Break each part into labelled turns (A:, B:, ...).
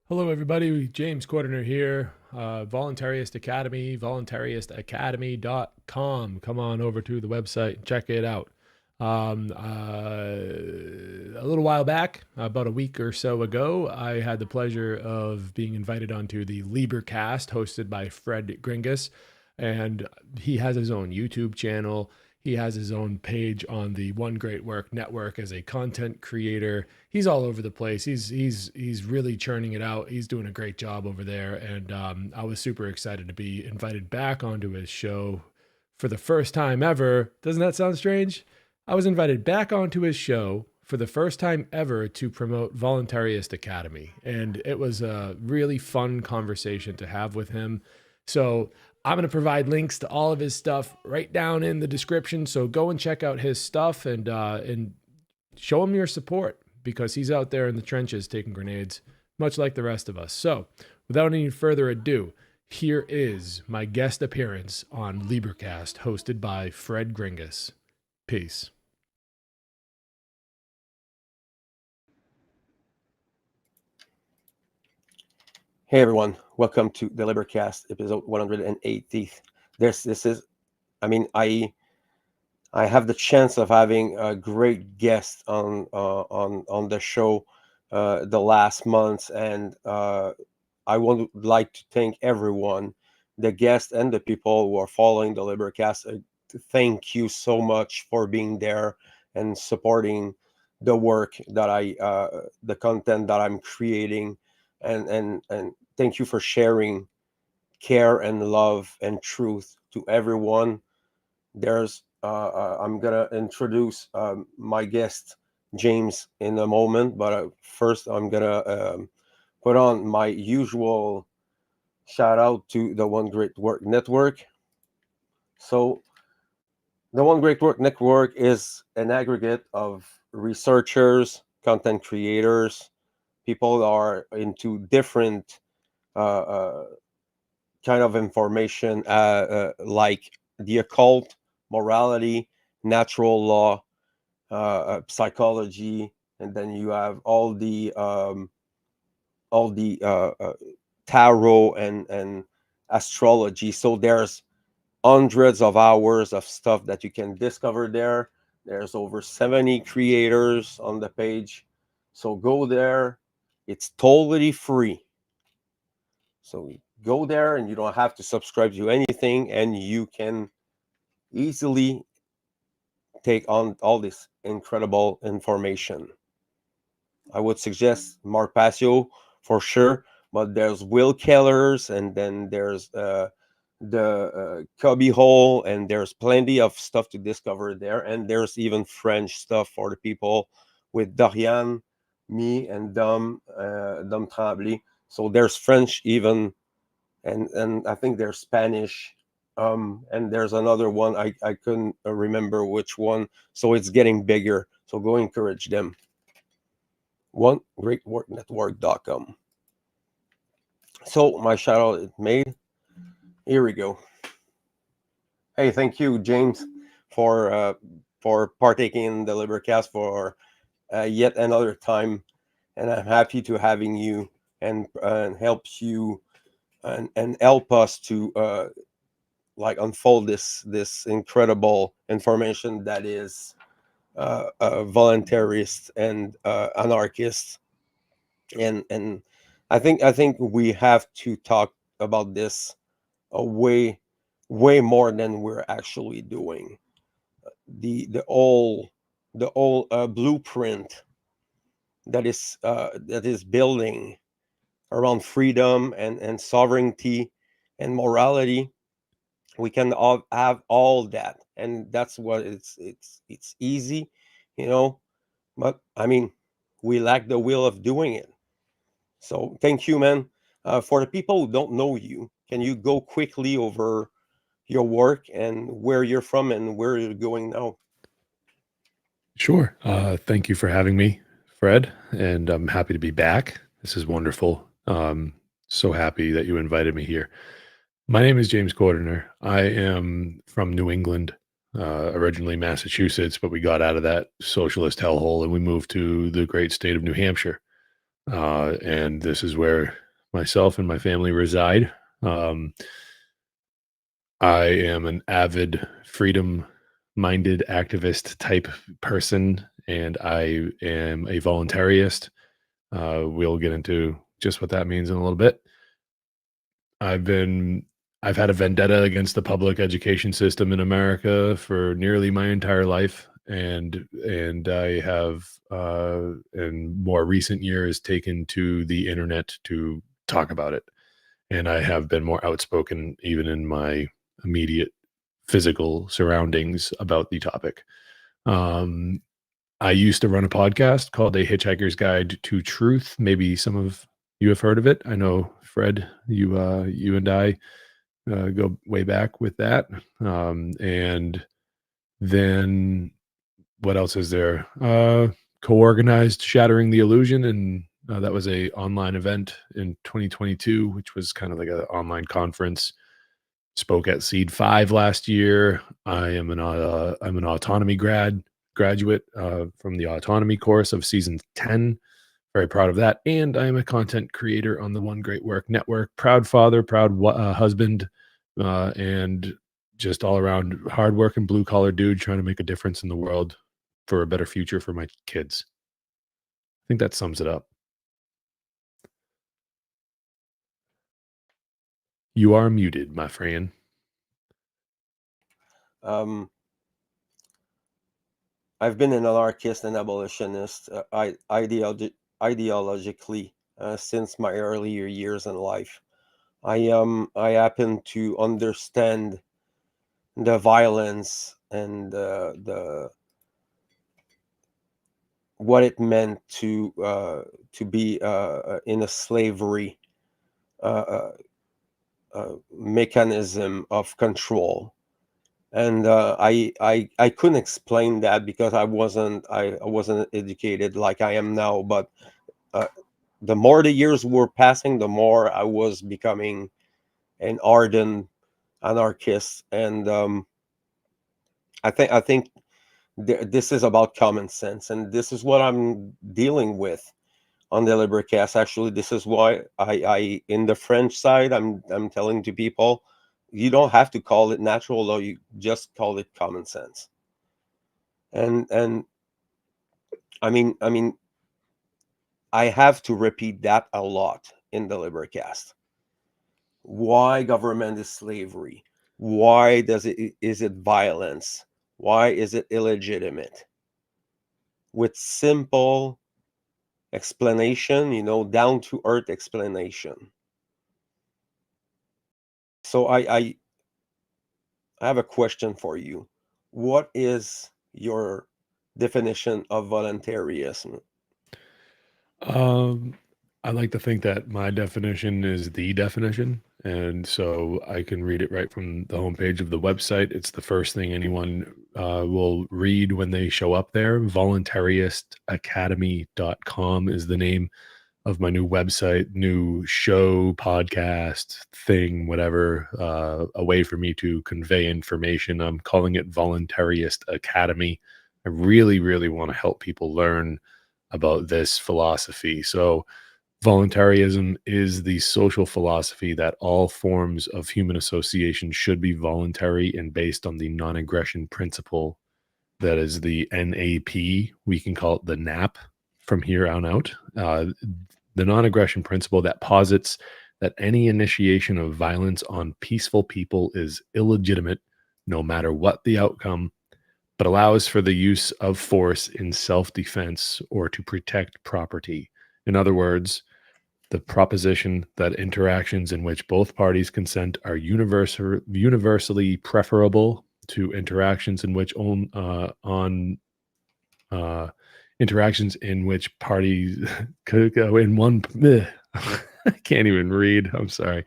A: Hello, everybody. James Cordiner here. Voluntaryist Academy, voluntaristacademy.com. Come on over to the website and check it out. A little while back, about a week or so ago, I had the pleasure of being invited onto the Libercast hosted by Fred Gringus. And he has his own YouTube channel. He has his own page on the One Great Work Network as a content creator. He's all over the place. He's really churning it out. He's doing a great job over there, and I was super excited to be invited back onto his show for the first time ever. Doesn't that sound strange? I was invited back onto his show for the first time ever to promote Voluntaryist Academy, and it was a really fun conversation to have with him. So I'm going to provide links to all of his stuff right down in the description. So go and check out his stuff and show him your support because he's out there in the trenches taking grenades, much like the rest of us. So without any further ado, here is my guest appearance on Libercast, hosted by Fred Gringus. Peace.
B: Hey everyone, welcome to the Libercast episode 180. This is, I have the chance of having a great guest on the show the last months, and I would like to thank everyone, the guests and the people who are following the Libercast. Thank you so much for being there and supporting the work that the content that I'm creating. And thank you for sharing care and love and truth to everyone. I'm gonna introduce my guest James in a moment, but first I'm gonna put on my usual shout out to the One Great Work Network. So the One Great Work Network is an aggregate of researchers, content creators, people are into different kind of information, like the occult, morality, natural law, psychology, and then you have all the tarot and astrology. So there's hundreds of hours of stuff that you can discover there. There's over 70 creators on the page. So go there. It's totally free. So go there and you don't have to subscribe to anything, and you can easily take on all this incredible information. I would suggest Mark Passio for sure, but there's Will Keller's, and then there's the Cubby Hole, and there's plenty of stuff to discover there. And there's even French stuff for the people with Dorian, me, and Dom Tremblay. So there's French even, and I think there's Spanish, and there's another one I couldn't remember which one. So it's getting bigger. So go encourage them. OneGreatWorkNetwork.com. So my shout out is made. Here we go. Hey, thank you, James, for partaking in the Libercast for yet another time, and I'm happy to having you and help you and help us to like unfold this incredible information that is voluntarist and anarchist, and I think we have to talk about this way more than we're actually doing. The whole blueprint that is building around freedom and sovereignty and morality, we can all have all that, and that's what it's easy, but we lack the will of doing it. So thank you, man. For the people who don't know you, can you go quickly over your work and where you're from and where you're going now?
A: Sure. Thank you for having me, Fred, and I'm happy to be back. This is wonderful. So happy that you invited me here. My name is James Cordiner. I am from New England, originally Massachusetts, but we got out of that socialist hellhole and we moved to the great state of New Hampshire. and this is where myself and my family reside. Um, I am an avid freedom-minded activist type person, and I am a voluntarist. We'll get into just what that means in a little bit. I've been I've had a vendetta against the public education system in America for nearly my entire life, and I have in more recent years taken to the internet to talk about it. And I have been more outspoken even in my immediate physical surroundings about the topic. Um, I used to run a podcast called A Hitchhiker's Guide to Truth. Maybe some of you have heard of it. I know Fred, you and I go way back with that. And then what else is there? Co-organized Shattering the Illusion, and that was a online event in 2022, which was kind of like an online conference. Spoke at Seed 5 last year. I'm an autonomy graduate from the autonomy course of season 10. Very proud of that. And I am a content creator on the One Great Work Network. Proud father, proud husband, and just all around hardworking blue collar dude trying to make a difference in the world for a better future for my kids. I think that sums it up. You are muted, my friend.
B: I've been an anarchist and abolitionist ideologically since my earlier years in life. I happen to understand the violence and the what it meant to be in a slavery uh, mechanism of control. And I couldn't explain that because I wasn't educated like I am now. But uh, the more the years were passing, the more I was becoming an ardent anarchist. And I think this is about common sense, and this is what I'm dealing with on the Libercast. Actually, this is why I in the French side, I'm telling to people, you don't have to call it natural law, you just call it common sense. And I mean I have to repeat that a lot in the Libercast. Why government is slavery? Why is it violence? Why is it illegitimate? With simple explanation, down to earth explanation. So I have a question for you. What is your definition of voluntarism?
A: Um, I like to think that my definition is the definition. And so I can read it right from the homepage of the website. It's the first thing anyone will read when they show up there. Voluntaristacademy.com is the name of my new website, new show, podcast, thing, whatever, a way for me to convey information. I'm calling it Voluntarist Academy. I really, really want to help people learn about this philosophy. So, voluntarism is the social philosophy that all forms of human association should be voluntary and based on the non aggression principle. That is the NAP. We can call it the NAP from here on out. The non aggression principle that posits that any initiation of violence on peaceful people is illegitimate, no matter what the outcome, but allows for the use of force in self defense or to protect property. In other words, the proposition that interactions in which both parties consent are universally preferable to interactions in which on uh, interactions in which parties could go in one. I can't even read. I'm sorry.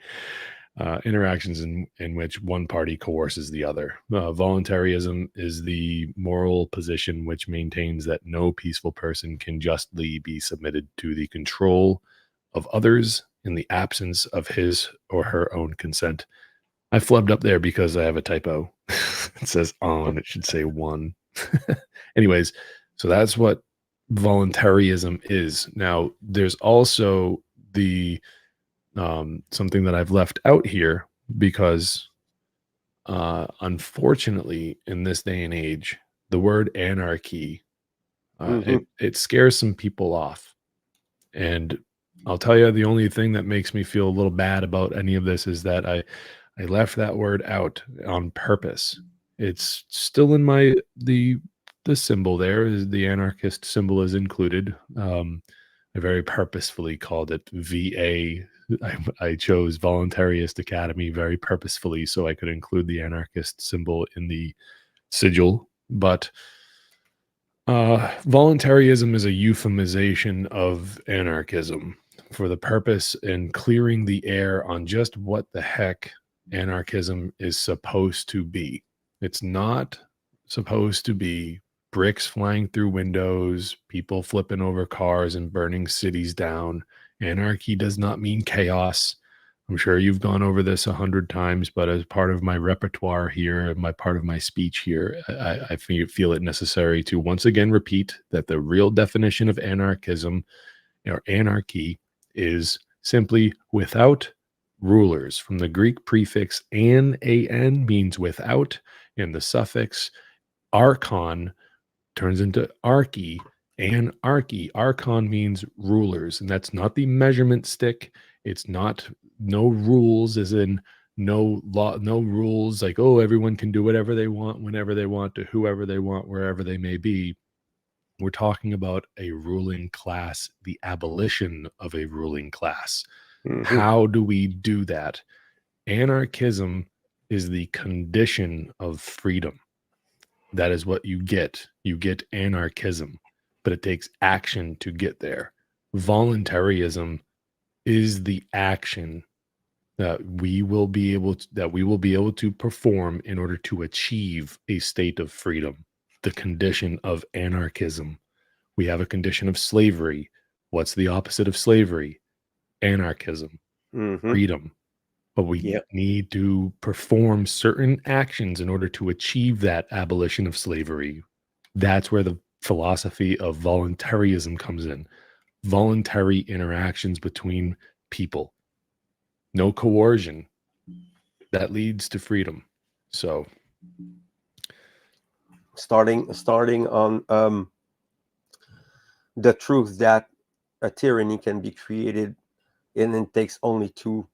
A: Interactions in which one party coerces the other. Voluntarism is the moral position which maintains that no peaceful person can justly be submitted to the control of others in the absence of his or her own consent. I flubbed up there because I have a typo. It says on, it should say one. Anyways, so that's what voluntarism is. Now, there's also the something that I've left out here because unfortunately, in this day and age, the word anarchy
B: Hmm.
A: it scares some people off. And I'll tell you, the only thing that makes me feel a little bad about any of this is that I left that word out on purpose. It's still in the symbol there is the anarchist symbol is included. I very purposefully called it VA. I chose Voluntaryist Academy very purposefully so I could include the anarchist symbol in the sigil. But voluntarism is a euphemization of anarchism for the purpose in clearing the air on just what the heck anarchism is supposed to be. It's not supposed to be bricks flying through windows, people flipping over cars and burning cities down. Anarchy does not mean chaos. I'm sure you've gone over this 100 times, but as part of my repertoire here, my part of my speech here, I feel it necessary to once again repeat that the real definition of anarchism or anarchy is simply without rulers. From the Greek prefix an means without, and the suffix archon turns into archy. Anarchy. Archon means rulers, and that's not the measurement stick. It's not no rules, as in no law, no rules like, oh, everyone can do whatever they want, whenever they want, to whoever they want, wherever they may be. We're talking about a ruling class, the abolition of a ruling class.
B: Hmm.
A: How do we do that? Anarchism is the condition of freedom. That is what you get. You get anarchism, but it takes action to get there. Voluntarism is the action that we will be able to perform in order to achieve a state of freedom, the condition of anarchism. We have a condition of slavery. What's the opposite of slavery? Anarchism,
B: Hmm.
A: freedom. But we
B: Yeah.
A: need to perform certain actions in order to achieve that abolition of slavery. That's where the philosophy of voluntarism comes in. Voluntary interactions between people. No coercion. That leads to freedom. So,
B: Starting on the truth that a tyranny can be created and it takes only two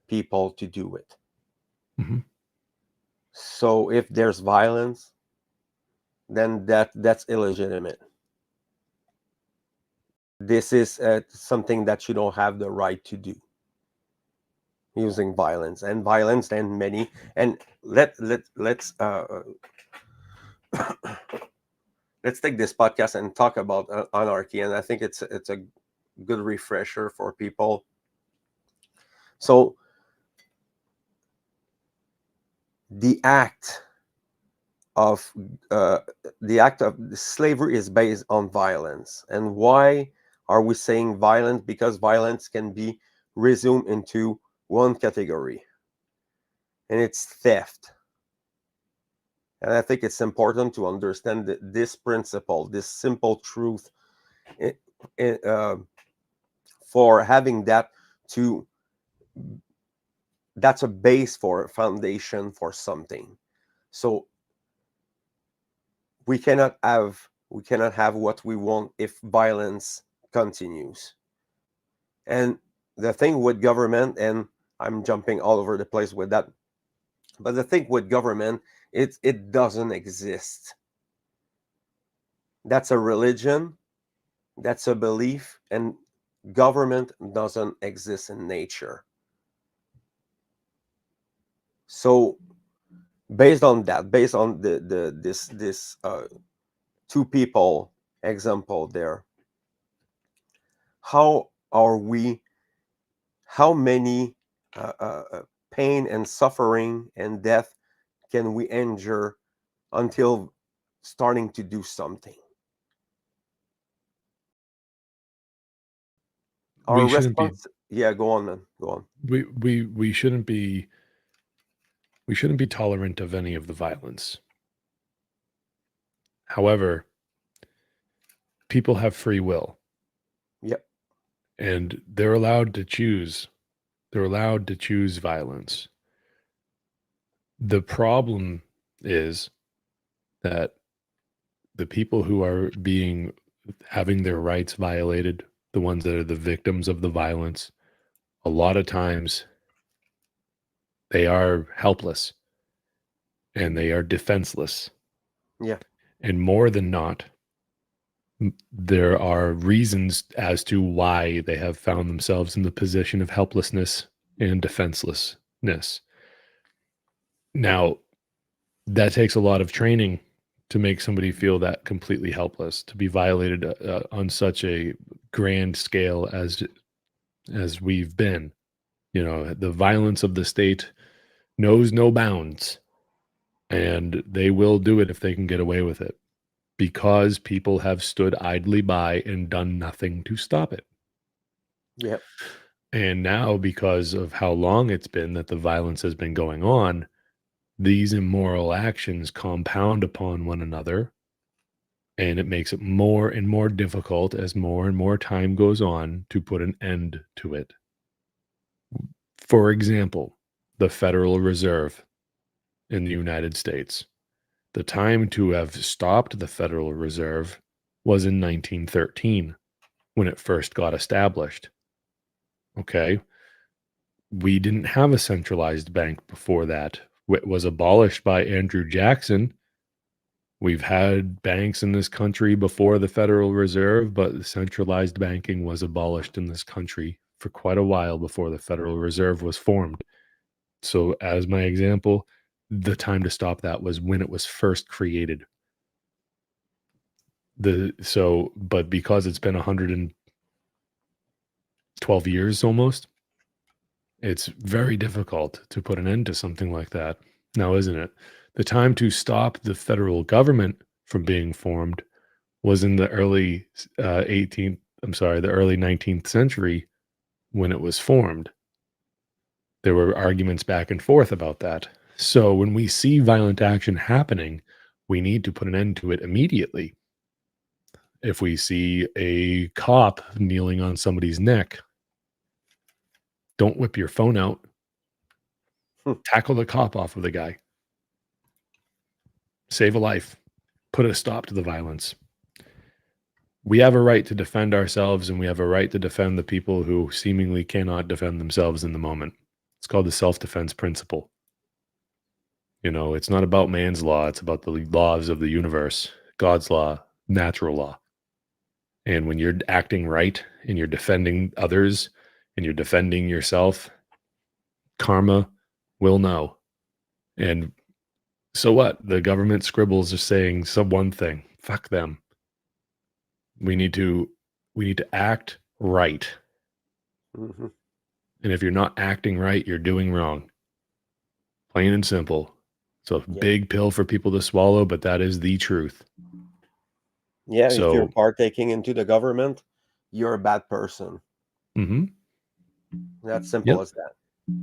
B: people to do it.
A: mhm.
B: So if there's violence, then that's illegitimate. This is something that you don't have the right to do, using violence and violence and many. And let's let's take this podcast and talk about anarchy. And I think it's a good refresher for people. So the act of the act of slavery is based on violence. And why are we saying violence? Because violence can be resumed into one category, and it's theft. And I think it's important to understand that this principle, this simple truth, it, it, for having that to that's a base for a foundation for something. So we cannot have what we want if violence continues. And the thing with government, and I'm jumping all over the place with that, but the thing with government, it doesn't exist. That's a religion, that's a belief, and government doesn't exist in nature. So based on that, based on this two people example there, how are we? How many pain and suffering and death can we endure until starting to do something? Our
A: We shouldn't be
B: response, yeah, go on, man, go on.
A: we shouldn't be tolerant of any of the violence. However, people have free will,
B: Yep.
A: and they're allowed to choose. They're allowed to choose violence. The problem is that the people who are having their rights violated, the ones that are the victims of the violence, a lot of times they are helpless and they are defenseless.
B: Yeah.
A: And more than not, there are reasons as to why they have found themselves in the position of helplessness and defenselessness. Now, that takes a lot of training to make somebody feel that completely helpless, to be violated on such a grand scale as we've been. You know, the violence of the state knows no bounds, and they will do it if they can get away with it, because people have stood idly by and done nothing to stop it.
B: Yep.
A: And now, because of how long it's been that the violence has been going on, these immoral actions compound upon one another, and it makes it more and more difficult as more and more time goes on to put an end to it. For example, the Federal Reserve in the United States. The time to have stopped the Federal Reserve was in 1913 when it first got established. Okay. We didn't have a centralized bank before that. It was abolished by Andrew Jackson. We've had banks in this country before the Federal Reserve, but centralized banking was abolished in this country for quite a while before the Federal Reserve was formed. So, as my example, the time to stop that was when it was first created. But because it's been 112 years almost, it's very difficult to put an end to something like that now, isn't it? The time to stop the federal government from being formed was in the early 18th, the early 19th century when it was formed. There were arguments back and forth about that. So when we see violent action happening, we need to put an end to it immediately. If we see a cop kneeling on somebody's neck, don't whip your phone out. Tackle the cop off of the guy. Save a life. Put a stop to the violence. We have a right to defend ourselves, and we have a right to defend the people who seemingly cannot defend themselves in the moment. It's called the self-defense principle. You know, it's not about man's law. It's about the laws of the universe, God's law, natural law. And when you're acting right and you're defending others and you're defending yourself, karma will know. And so what? The government scribbles are saying some one thing. Fuck them. We need to act right.
B: Mm-hmm.
A: And if you're not acting right, you're doing wrong. Plain and simple. It's a big pill for people to swallow, but that is the truth.
B: Yeah, if you're
A: So,
B: partaking into the government, you're a bad person.
A: mhm.
B: That's simple
A: Yep,
B: as that.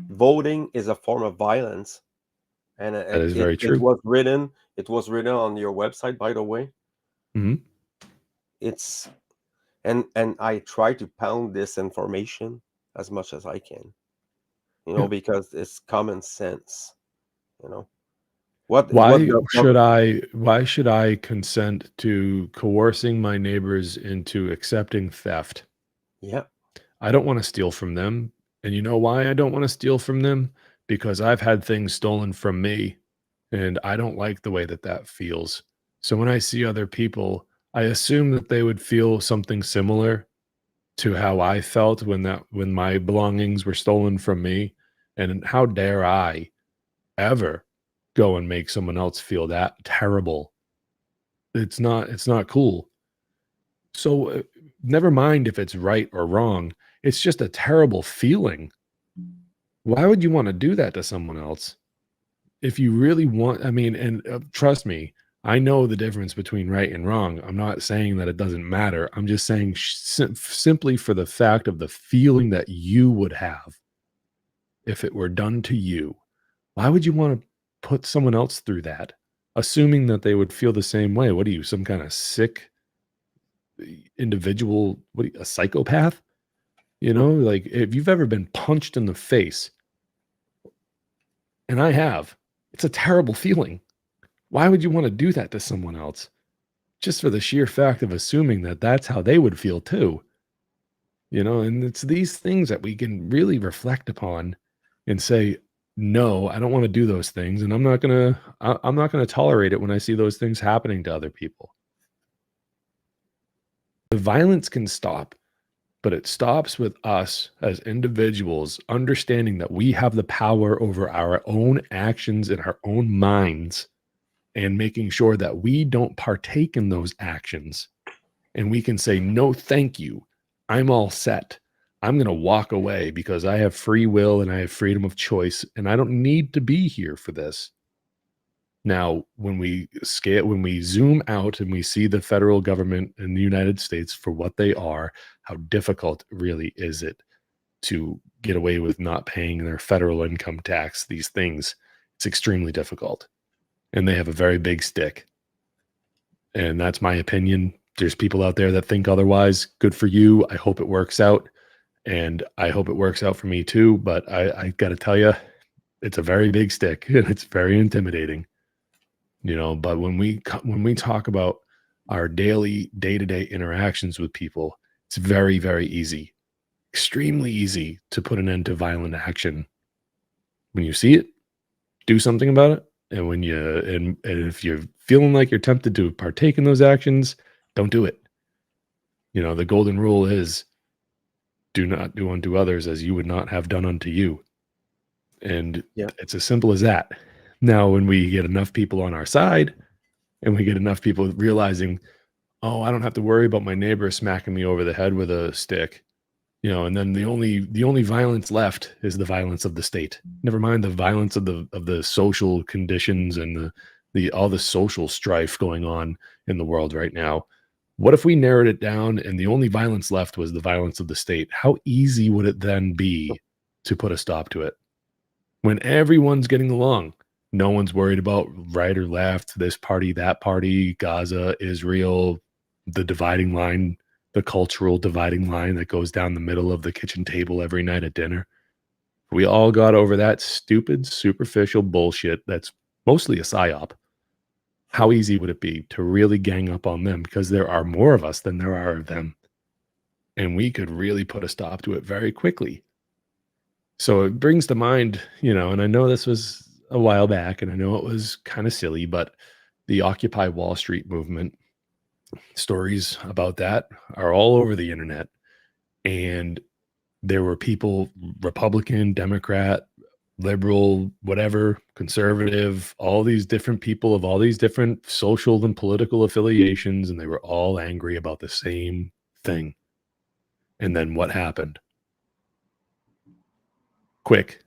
B: Voting is a form of violence, and
A: that is very
B: it
A: true.
B: was written. It was written on your website, by the way.
A: Mhm.
B: It's and I try to pound this information as much as I can,
A: Yeah.
B: because it's common sense. You know what
A: Why
B: the
A: should I consent to coercing my neighbors into accepting theft?
B: yeah.
A: I don't wanna steal from them, and you know why I don't wanna steal from them? Because I've had things stolen from me, and I don't like the way that that feels. So when I see other people, I assume that they would feel something similar to how I felt when my belongings were stolen from me, and how dare I ever go and make someone else feel that terrible. It's not cool. So, never mind if it's right or wrong, it's just a terrible feeling. Why would you wanna do that to someone else? If you really want, I mean, and, trust me, I know the difference between right and wrong. I'm not saying that it doesn't matter. I'm just saying simply for the fact of the feeling that you would have if it were done to you. Why would you wanna put someone else through that, assuming that they would feel the same way? What are you, some kinda sick individual, a psychopath. Like if you've ever been punched in the face, and I have, it's a terrible feeling. Why would you want to do that to someone else? Just for the sheer fact of assuming that that's how they would feel too. And it's these things that we can really reflect upon and say, no, I don't want to do those things. And I'm not going to tolerate it when I see those things happening to other people. The violence can stop, but it stops with us as individuals understanding that we have the power over our own actions and our own minds, and making sure that we don't partake in those actions. And we can say, no, thank you. I'm all set. I'm going to walk away because I have free will and I have freedom of choice, and I don't need to be here for this. Now, when we zoom out and we see the federal government in the United States for what they are, how difficult really is it to get away with not paying their federal income tax, these things? It's extremely difficult. And they have a very big stick. And that's my opinion. There's people out there that think otherwise. Good for you. I hope it works out. And I hope it works out for me too. But I got to tell you, it's a very big stick and it's very intimidating. But when we talk about our daily day-to-day interactions with people, it's very, very easy, extremely easy to put an end to violent action. When you see it, do something about it. And when and if you're feeling like you're tempted to partake in those actions, don't do it. The golden rule is, do not do unto others as you would not have done unto you. And it's as simple as that. Now, when we get enough people on our side and we get enough people realizing, oh, I don't have to worry about my neighbor smacking me over the head with a stick, and then the only violence left is the violence of the state. Never mind the violence of the social conditions and the all the social strife going on in the world right now. What if we narrowed it down and the only violence left was the violence of the state? How easy would it then be to put a stop to it? When everyone's getting along, no one's worried about right or left, this party, that party, Gaza, Israel, the dividing line, the cultural dividing line that goes down the middle of the kitchen table every night at dinner. We all got over that stupid, superficial bullshit that's mostly a psyop. How easy would it be to really gang up on them? Because there are more of us than there are of them. And we could really put a stop to it very quickly. So it brings to mind, and I know this was a while back and I know it was kind of silly, but the Occupy Wall Street movement, stories about that are all over the internet. And there were people, Republican, Democrat, liberal, whatever, conservative, all these different people of all these different social and political affiliations, and they were all angry about the same thing. And then what happened? Quick,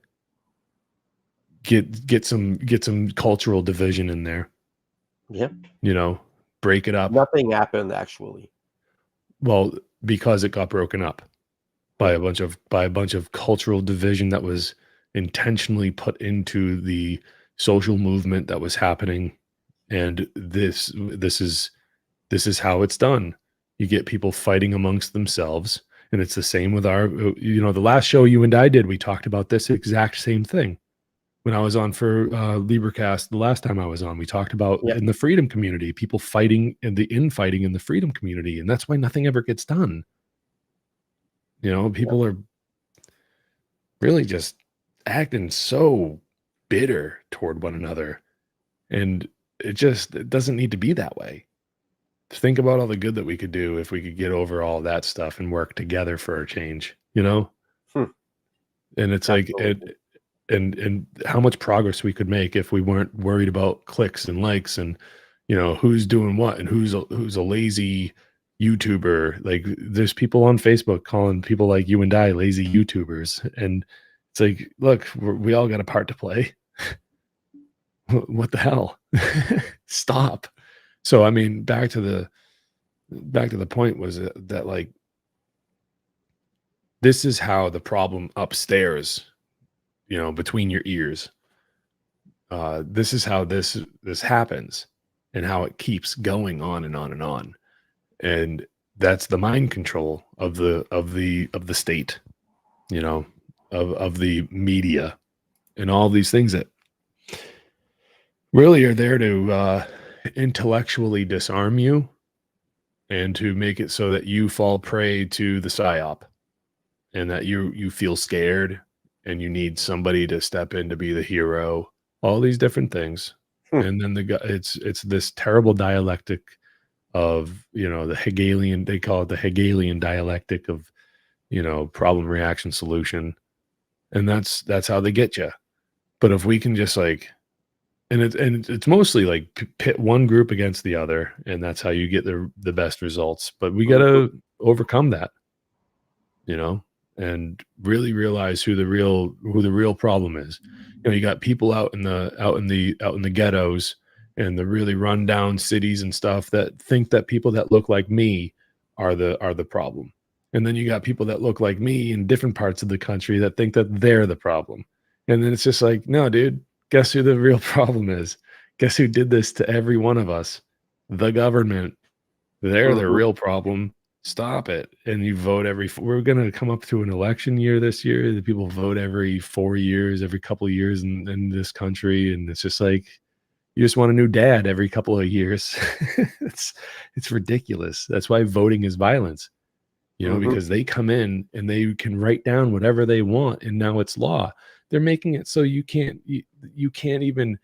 A: get some cultural division in there.
B: Yeah.
A: Break it up.
B: Nothing happened actually.
A: Well, because it got broken up by a bunch of cultural division that was intentionally put into the social movement that was happening. And this is how it's done. You get people fighting amongst themselves. And it's the same with the last show you and I did, we talked about this exact same thing. When I was on for Libercast, the last time I was on, we talked about in the freedom community, people fighting and the infighting in the freedom community. And that's why nothing ever gets done. People are really just acting so bitter toward one another. And it doesn't need to be that way. Think about all the good that we could do if we could get over all that stuff and work together for a change, And it's
B: Absolutely.
A: and how much progress we could make if we weren't worried about clicks and likes and, who's doing what and who's a lazy YouTuber. Like there's people on Facebook calling people like you and I lazy YouTubers. And it's like, look, we all got a part to play. What the hell? Stop. So, I mean, back to the point was that like, this is how the problem upstairs, between your ears, this is how this happens and how it keeps going on and on and on. And that's the mind control of the state, you know, of the media and all these things that really are there to intellectually disarm you and to make it so that you fall prey to the psyop, and that you feel scared and you need somebody to step in to be the hero, all these different things.
B: Hmm.
A: And then it's this terrible dialectic of, the Hegelian, they call it the Hegelian dialectic of, problem, reaction, solution. And that's how they get you. But if we can just like, and it's mostly like pit one group against the other, and that's how you get the best results. But we got
B: Mhm.
A: to overcome that, you know, and really realize who the real problem is. You got people out in the ghettos and the really rundown cities and stuff that think that people that look like me are the problem. And then you got people that look like me in different parts of the country that think that they're the problem. And then it's just like, no, dude, guess who the real problem is? Guess who did this to every one of us? The government. They're the
B: Mhm.
A: real problem. Stop it. And you vote we're going to come up to an election year this year. The people vote every 4 years, every couple of years in this country. And it's just like, you just want a new dad every couple of years. it's, it's ridiculous. That's why voting is violence,
B: Mhm.
A: because they come in and they can write down whatever they want. And now it's law. They're making it so you can't even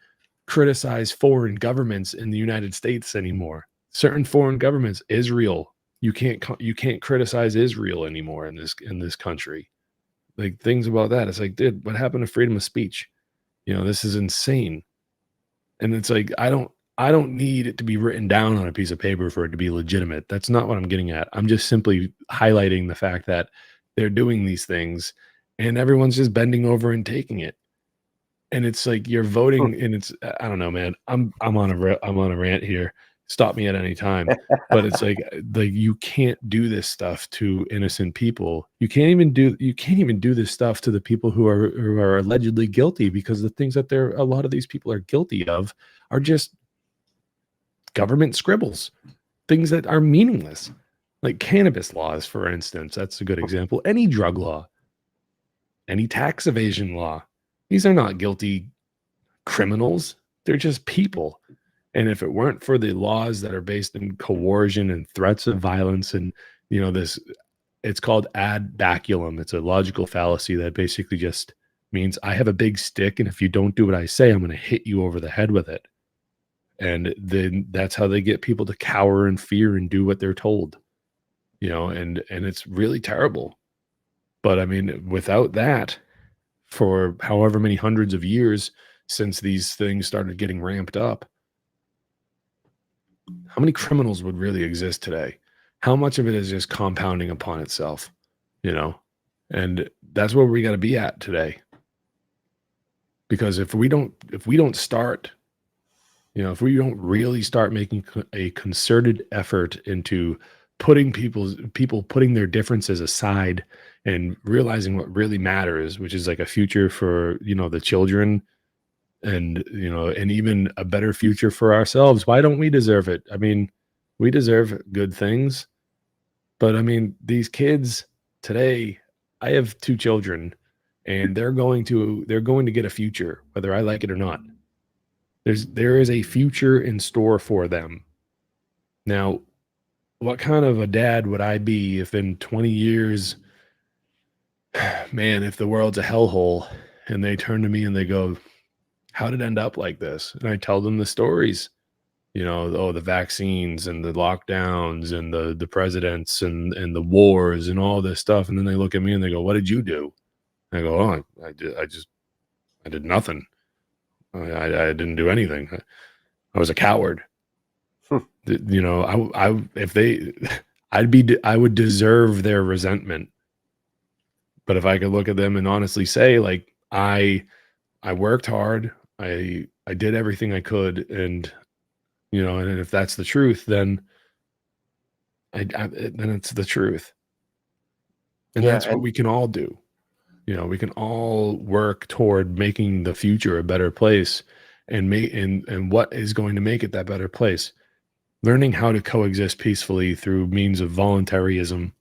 A: criticize foreign governments in the United States anymore. Certain foreign governments, Israel, you can't criticize Israel anymore in this country. Like things about that. It's like, dude, what happened to freedom of speech? This is insane. And it's like I don't need it to be written down on a piece of paper for it to be legitimate. That's not what I'm getting at. I'm just simply highlighting the fact that they're doing these things and everyone's just bending over and taking it. And it's like you're
B: Hmm.
A: voting, and it's I don't know, man. I'm on a rant here. Stop me at any time. But it's like you can't do this stuff to innocent people. You can't even do this stuff to the people who are allegedly guilty, because the things that a lot of these people are guilty of are just government scribbles, things that are meaningless. Like cannabis laws, for instance. That's a good example. Any drug law, any tax evasion law. These are not guilty criminals. They're just people. And if it weren't for the laws that are based in coercion and threats of violence and, this, it's called ad baculum. It's a logical fallacy that basically just means I have a big stick. And if you don't do what I say, I'm going to hit you over the head with it. And then that's how they get people to cower in fear and do what they're told, and it's really terrible. But I mean, without that, for however many hundreds of years since these things started getting ramped up, how many criminals would really exist today? How much of it is just compounding upon itself, you know? And that's where we got to be at today. Because if we don't start, if we don't really start making a concerted effort into people putting their differences aside and realizing what really matters, which is like a future for, the children, and even a better future for ourselves. Why don't we deserve it? I mean, we deserve good things, but I mean, these kids today, I have two children, and they're going to get a future whether I like it or not. There is a future in store for them. Now, what kind of a dad would I be if in 20 years, man, if the world's a hellhole and they turn to me and they go, how did it end up like this? And I tell them the stories, the vaccines and the lockdowns and the presidents and the wars and all this stuff. And then they look at me and they go, what did you do? And I go, oh, I did nothing. I didn't do anything. I was a coward.
B: Hmm.
A: If they, I would deserve their resentment. But if I could look at them and honestly say, like, I worked hard, I did everything I could, and if that's the truth, then then it's the truth, and
B: Yeah,
A: that's what
B: and
A: we can all do. We can all work toward making the future a better place, and what is going to make it that better place. learning how to coexist peacefully through means of voluntarism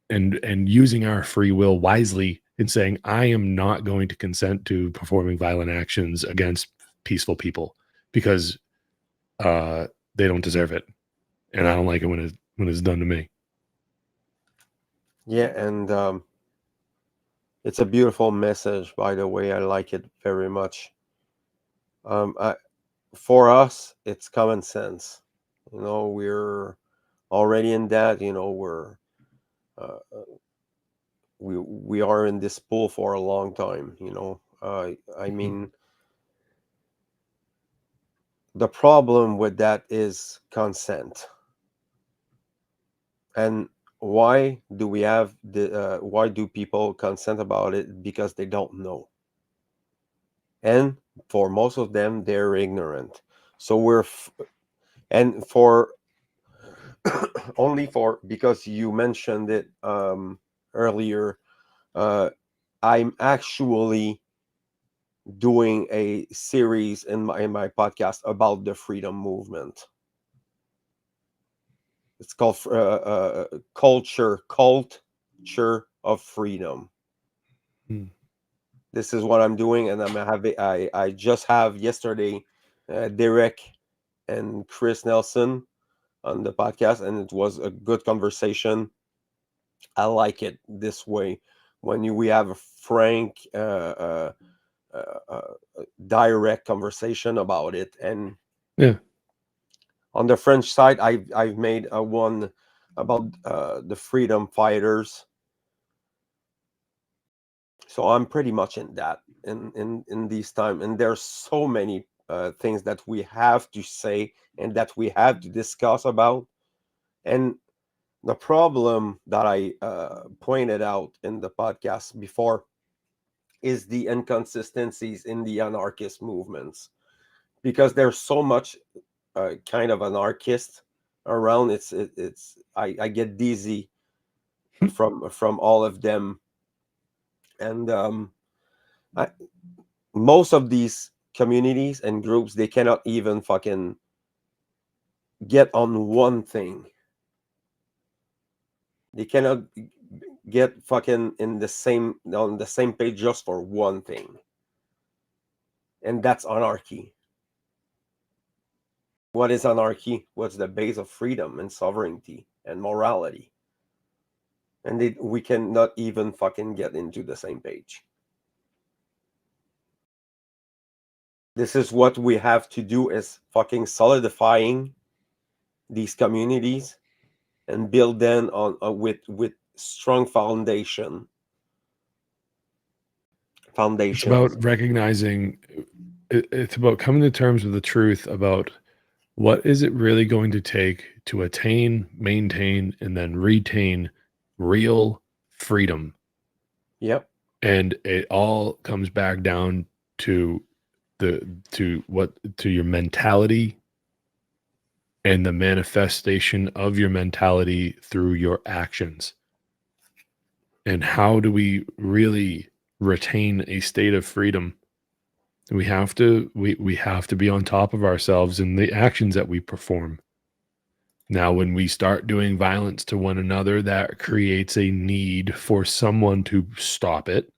A: and using our free will wisely and saying, I am not going to consent to performing violent actions against peaceful people because uh, they don't deserve it. And I don't like it when it's done to me.
B: Yeah, and it's a beautiful message, by the way. I like it very much. I, for us, it's common sense. We're already in that. Uh, we are in this pool for a long time. I mean, the problem with that is consent. And why do people consent about it? Because they don't know. And for most of them, they're ignorant. So and for only for, because you mentioned it earlier, uh, I'm actually doing a series in my podcast about the freedom movement. It's called culture of freedom.
A: Hmm.
B: This is what I'm doing, and I just have yesterday Derek and Chris Nelson on the podcast, and it was a good conversation. I like it this way when we have a frank, direct conversation about it. And
A: Yeah.
B: on the French side, I've made a one about the freedom fighters. So I'm pretty much in that in these time, and there's so many things that we have to say and that we have to discuss about. And the problem that I pointed out in the podcast before is the inconsistencies in the anarchist movements, because there's so much kind of anarchist around. I get dizzy from all of them. And most of these communities and groups, they cannot even fucking get on one thing. They cannot get fucking on the same page just for one thing, and that's anarchy. What is anarchy? What's the base of freedom and sovereignty and morality? And we cannot even fucking get into the same page. This is what we have to do, is fucking solidifying these communities and build them on with strong foundations.
A: It's about recognizing, it's about coming to terms with the truth about what is it really going to take to attain, maintain, and then retain real freedom.
B: Yep.
A: And it all comes back down to to your mentality and the manifestation of your mentality through your actions. And how do we really retain a state of freedom? We have to be on top of ourselves in the actions that we perform. Now, when we start doing violence to one another, that creates a need for someone to stop it.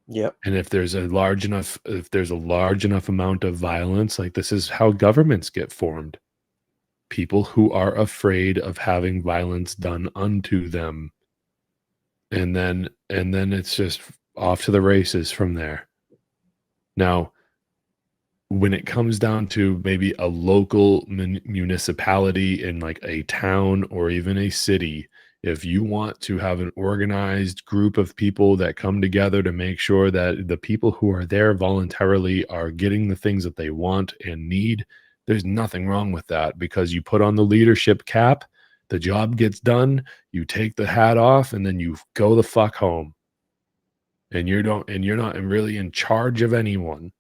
B: Yep.
A: And if there's a large enough amount of violence, like, this is how governments get formed. People who are afraid of having violence done unto them. And then it's just off to the races from there. Now, when it comes down to maybe a local municipality in like a town or even a city, if you want to have an organized group of people that come together to make sure that the people who are there voluntarily are getting the things that they want and need, there's nothing wrong with that, because you put on the leadership cap, the job gets done, you take the hat off, and then you go the fuck home. And you're not really in charge of anyone.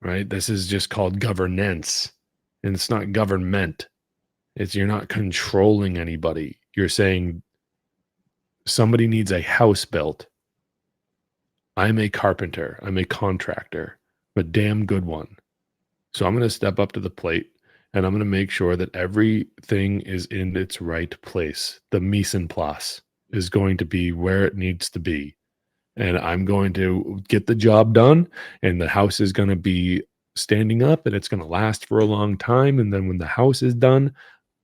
A: Right? This is just called governance, and it's not government. You're not controlling anybody. You're saying somebody needs a house built. I'm a carpenter. I'm a contractor, a damn good one. So I'm going to step up to the plate and I'm going to make sure that everything is in its right place. The mise en place is going to be where it needs to be. And I'm going to get the job done, and the house is going to be standing up, and it's going to last for a long time. And then when the house is done,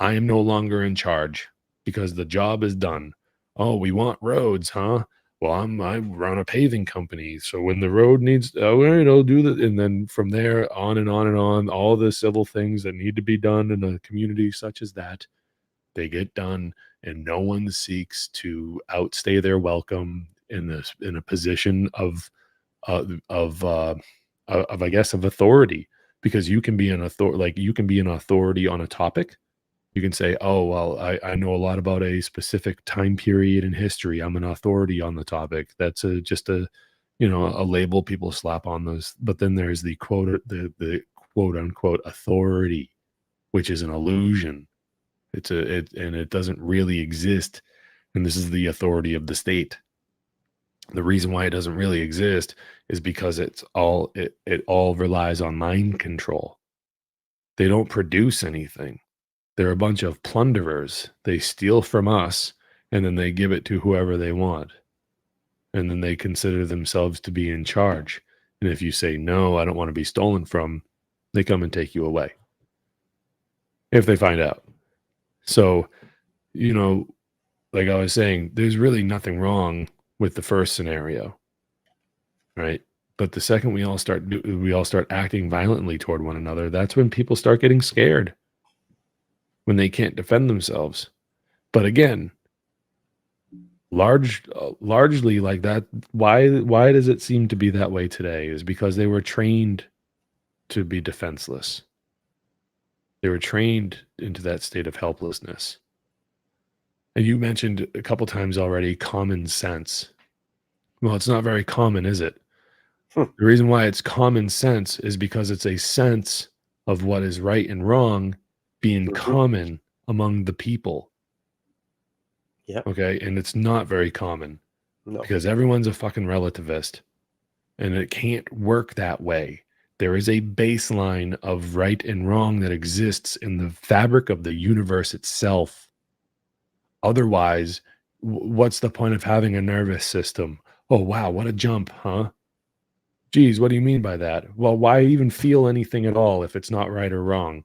A: I am no longer in charge because the job is done. Oh, we want roads, huh? Well, I run a paving company, so when the road needs, all right, I'll do that. And then from there on and on and on, all the civil things that need to be done in a community such as that, they get done, and no one seeks to outstay their welcome in a position uh, of uh, of I guess of authority, because you can be an you can be an authority on a topic. You can say, "Oh, well, I know a lot about a specific time period in history. I'm an authority on the topic." That's just a, a label people slap on those. But then there's the quote unquote authority, which is an illusion. And it doesn't really exist. And this is the authority of the state. The reason why it doesn't really exist is because it all relies on mind control. They don't produce anything. They're a bunch of plunderers. They steal from us, and then they give it to whoever they want. And then they consider themselves to be in charge. And if you say, no, I don't want to be stolen from, they come and take you away if they find out. So, you know, like I was saying, there's really nothing wrong with the first scenario, right? But the second we all start acting violently toward one another, that's when people start getting scared, when they can't defend themselves. But again, largely like that. Why does it seem to be that way today? Is because they were trained to be defenseless. They were trained into that state of helplessness. And you mentioned a couple times already common sense. Well, it's not very common, is it?
B: Hmm.
A: The reason why it's common sense is because it's a sense of what is right and wrong being common among the people.
B: Yeah.
A: Okay. And it's not very common
B: No.
A: because everyone's a fucking relativist, and it can't work that way. There is a baseline of right and wrong that exists in the fabric of the universe itself. Otherwise, what's the point of having a nervous system? Oh, wow, what a jump, huh? Geez, what do you mean by that? Well, why even feel anything at all if it's not right or wrong?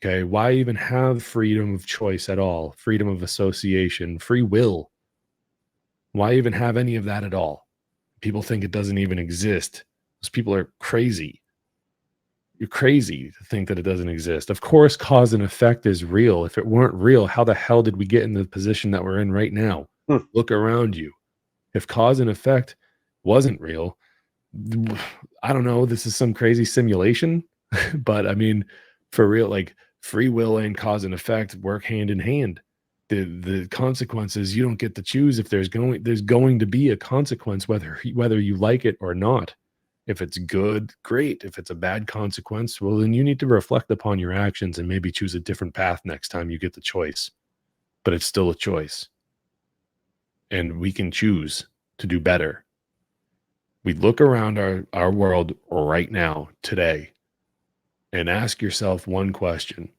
A: Okay, why even have freedom of choice at all? Freedom of association, free will. Why even have any of that at all? People think it doesn't even exist. Those people are crazy. You're crazy to think that it doesn't exist. Of course, cause and effect is real. If it weren't real, how the hell did we get in the position that we're in right now?
B: Hmm.
A: Look around you. If cause and effect wasn't real, I don't know, this is some crazy simulation, but I mean, for real, like free will and cause and effect work hand in hand. The consequences, you don't get to choose. If there's going to be a consequence, whether you like it or not. If it's good, great. If it's a bad consequence, well, then you need to reflect upon your actions and maybe choose a different path next time you get the choice. But it's still a choice. And we can choose to do better. We look around our world right now, today, and ask yourself one question.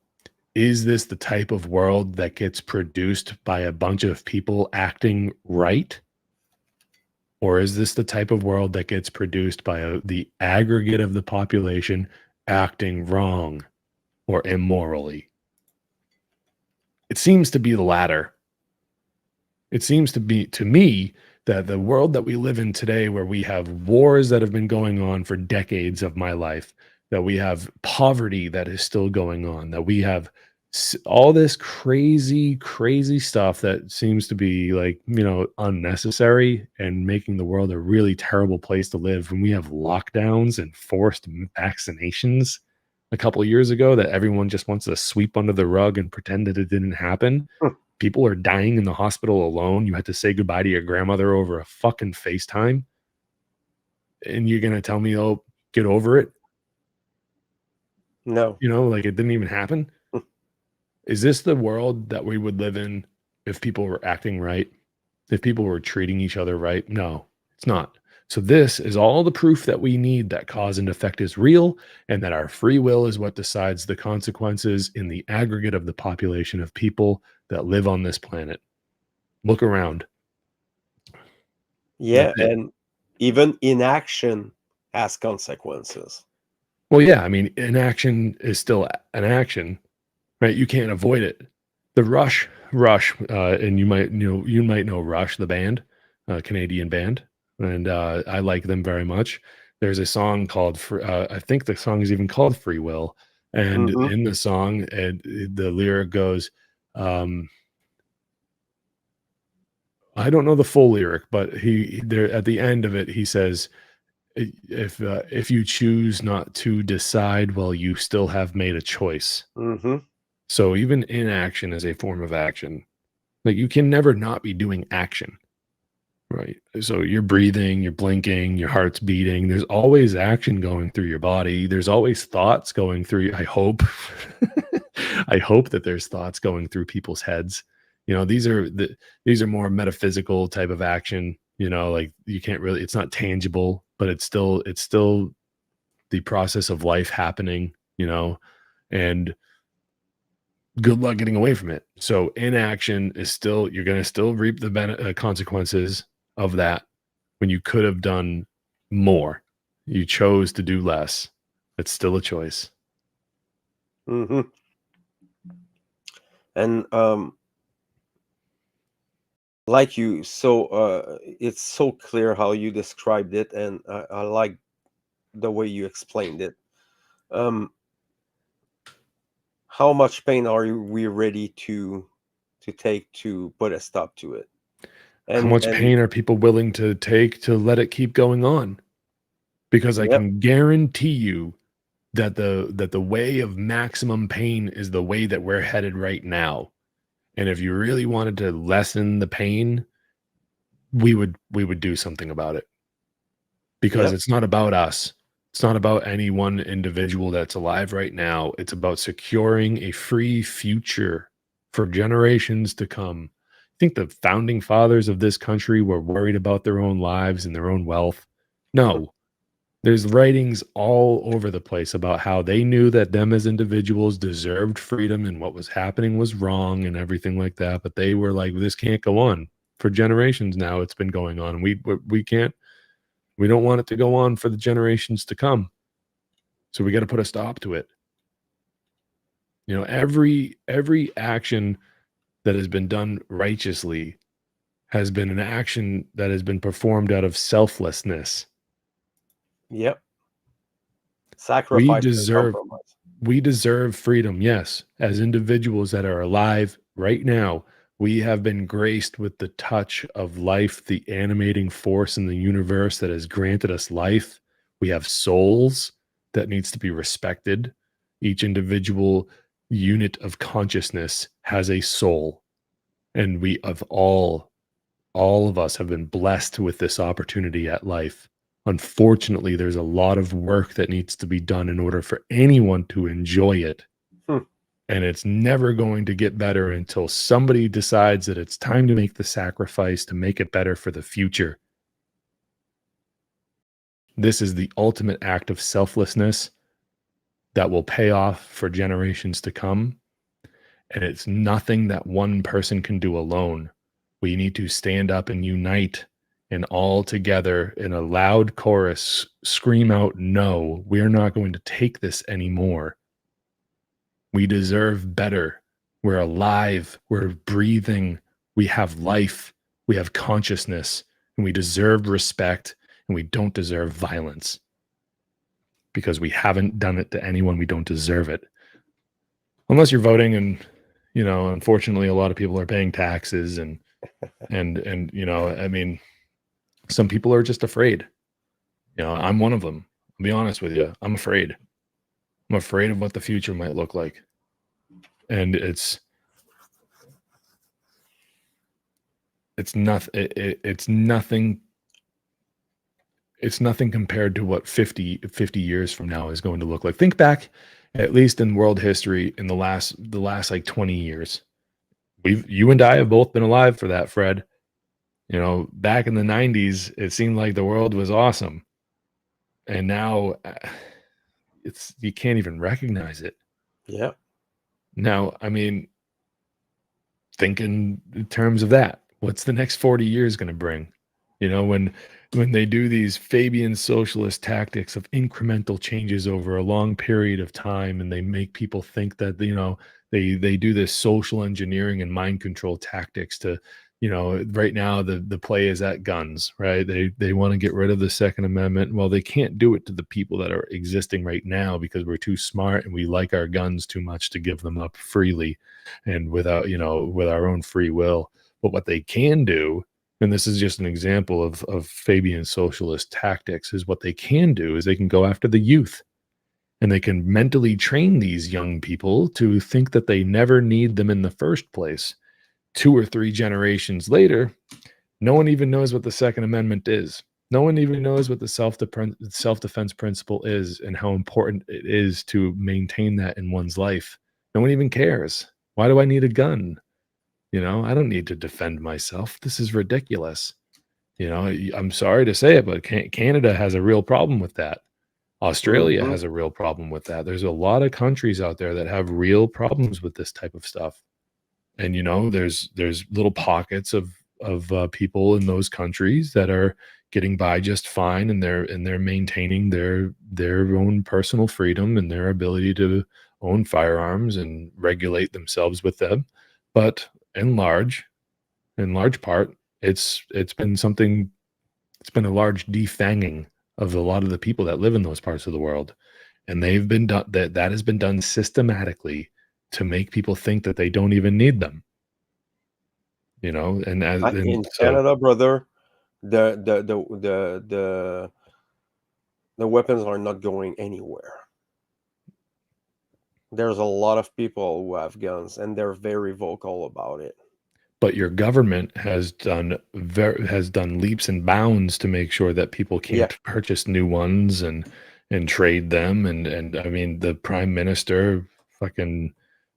A: Is this the type of world that gets produced by a bunch of people acting right? Or is this the type of world that gets produced by the aggregate of the population acting wrong or immorally? It seems to be the latter. It seems to be, to me, that the world that we live in today, where we have wars that have been going on for decades of my life, that we have poverty that is still going on, that we have all this crazy, crazy stuff that seems to be like, unnecessary and making the world a really terrible place to live. When we have lockdowns and forced vaccinations a couple of years ago that everyone just wants to sweep under the rug and pretend that it didn't happen.
B: Hmm.
A: People are dying in the hospital alone. You had to say goodbye to your grandmother over a fucking FaceTime. And you're going to tell me, oh, get over it?
B: No.
A: Like it didn't even happen.
B: Hmm.
A: Is this the world that we would live in if people were acting right? If people were treating each other right? No, it's not. So this is all the proof that we need that cause and effect is real and that our free will is what decides the consequences in the aggregate of the population of people that live on this planet. Look around.
B: Yeah,
A: That's it.
B: and even inaction has consequences.
A: Well, yeah, I mean, inaction is still an action, right? You can't avoid it. The Rush, and you might know Rush, the band, Canadian band, and I like them very much. There's a song called, I think the song is even called "Free Will," and
B: Hmm.
A: in the song, and the lyric goes, um, I don't know the full lyric, but there at the end of it, he says, if you choose not to decide, well, you still have made a choice."
B: Hmm.
A: So even inaction is a form of action. Like you can never not be doing action, right? So you're breathing, you're blinking, your heart's beating. There's always action going through your body. There's always thoughts going through. I hope, I hope that there's thoughts going through people's heads. These are more metaphysical type of action. Like you can't really. It's not tangible, but it's still the process of life happening. And good luck getting away from it. So inaction is still, you're going to still reap the consequences of that when you could have done more. You chose to do less. It's still a choice.
B: Hmm. And like you, so it's so clear how you described it, and I like the way you explained it. Um, how much pain are we ready to take to put a stop to it?
A: How
B: And
A: much pain are people willing to take to let it keep going on? Because I
B: yep.
A: can guarantee you that the way of maximum pain is the way that we're headed right now. And if you really wanted to lessen the pain, we would do something about it. Because
B: Yep.
A: it's not about us. It's not about any one individual that's alive right now. It's about securing a free future for generations to come. I think the founding fathers of this country were worried about their own lives and their own wealth. No, there's writings all over the place about how they knew that them as individuals deserved freedom and what was happening was wrong and everything like that. But they were like, this can't go on for generations now. It's been going on. We can't we don't want it to go on for the generations to come. So we got to put a stop to it. Every action that has been done righteously has been an action that has been performed out of selflessness.
B: Yep.
A: We
B: Sacrifice and
A: deserve
B: compromise.
A: we deserve freedom. Yes, as individuals that are alive right now, we have been graced with the touch of life, the animating force in the universe that has granted us life. We have souls that needs to be respected. Each individual unit of consciousness has a soul, and we of all of us have been blessed with this opportunity at life. Unfortunately, there's a lot of work that needs to be done in order for anyone to enjoy it.
B: Hmm.
A: And it's never going to get better until somebody decides that it's time to make the sacrifice to make it better for the future. This is the ultimate act of selflessness that will pay off for generations to come. And it's nothing that one person can do alone. We need to stand up and unite and all together in a loud chorus scream out, no, we're not going to take this anymore. We deserve better. We're alive. We're breathing. We have life. We have consciousness. And we deserve respect. And we don't deserve violence because we haven't done it to anyone. We don't deserve it. Unless you're voting and, unfortunately, a lot of people are paying taxes and, I mean, some people are just afraid. I'm one of them. I'll be honest with you. I'm afraid. I'm afraid of what the future might look like. And it's nothing it's nothing compared to what 50 years from now is going to look like. Think back, at least in world history, in the last like 20 years. You and I have both been alive for that, Fred. You know, back in the 90s, it seemed like the world was awesome. And now it's you can't even recognize it.
B: Yeah.
A: Now, I mean, thinking in terms of that, what's the next 40 years going to bring? You know, when they do these Fabian socialist tactics of incremental changes over a long period of time, and they make people think that, you know, they do this social engineering and mind control tactics to, you know, right now the play is at guns, right? They want to get rid of the Second Amendment. Well, they can't do it to the people that are existing right now because we're too smart and we like our guns too much to give them up freely and without, you know, with our own free will. But what they can do, and this is just an example of Fabian socialist tactics, is what they can do is they can go after the youth, and they can mentally train these young people to think that they never need them in the first place. 2 or 3 generations later, no one even knows what the Second Amendment is. No one even knows what the self-defense principle is and how important it is to maintain that in one's life. No one even cares. Why do I need a gun? You know, I don't need to defend myself. This is ridiculous. You know, I'm sorry to say it, but Canada has a real problem with that. Australia
B: Hmm.
A: has a real problem with that. There's a lot of countries out there that have real problems with this type of stuff. And you know, there's little pockets of people in those countries that are getting by just fine, and they're maintaining their own personal freedom and their ability to own firearms and regulate themselves with them. But in large, in large part, it's been something. It's been a large defanging of a lot of the people that live in those parts of the world, and they've been done that has been done systematically to make people think that they don't even need them. You know, and
B: In
A: so
B: Canada, brother, the the the the the the weapons are not going anywhere. There's a lot of people who have guns, and they're very vocal about it.
A: but your government has done leaps and bounds to make sure that people
B: Yeah.
A: can't purchase new ones and trade them, and I mean, the prime minister, fucking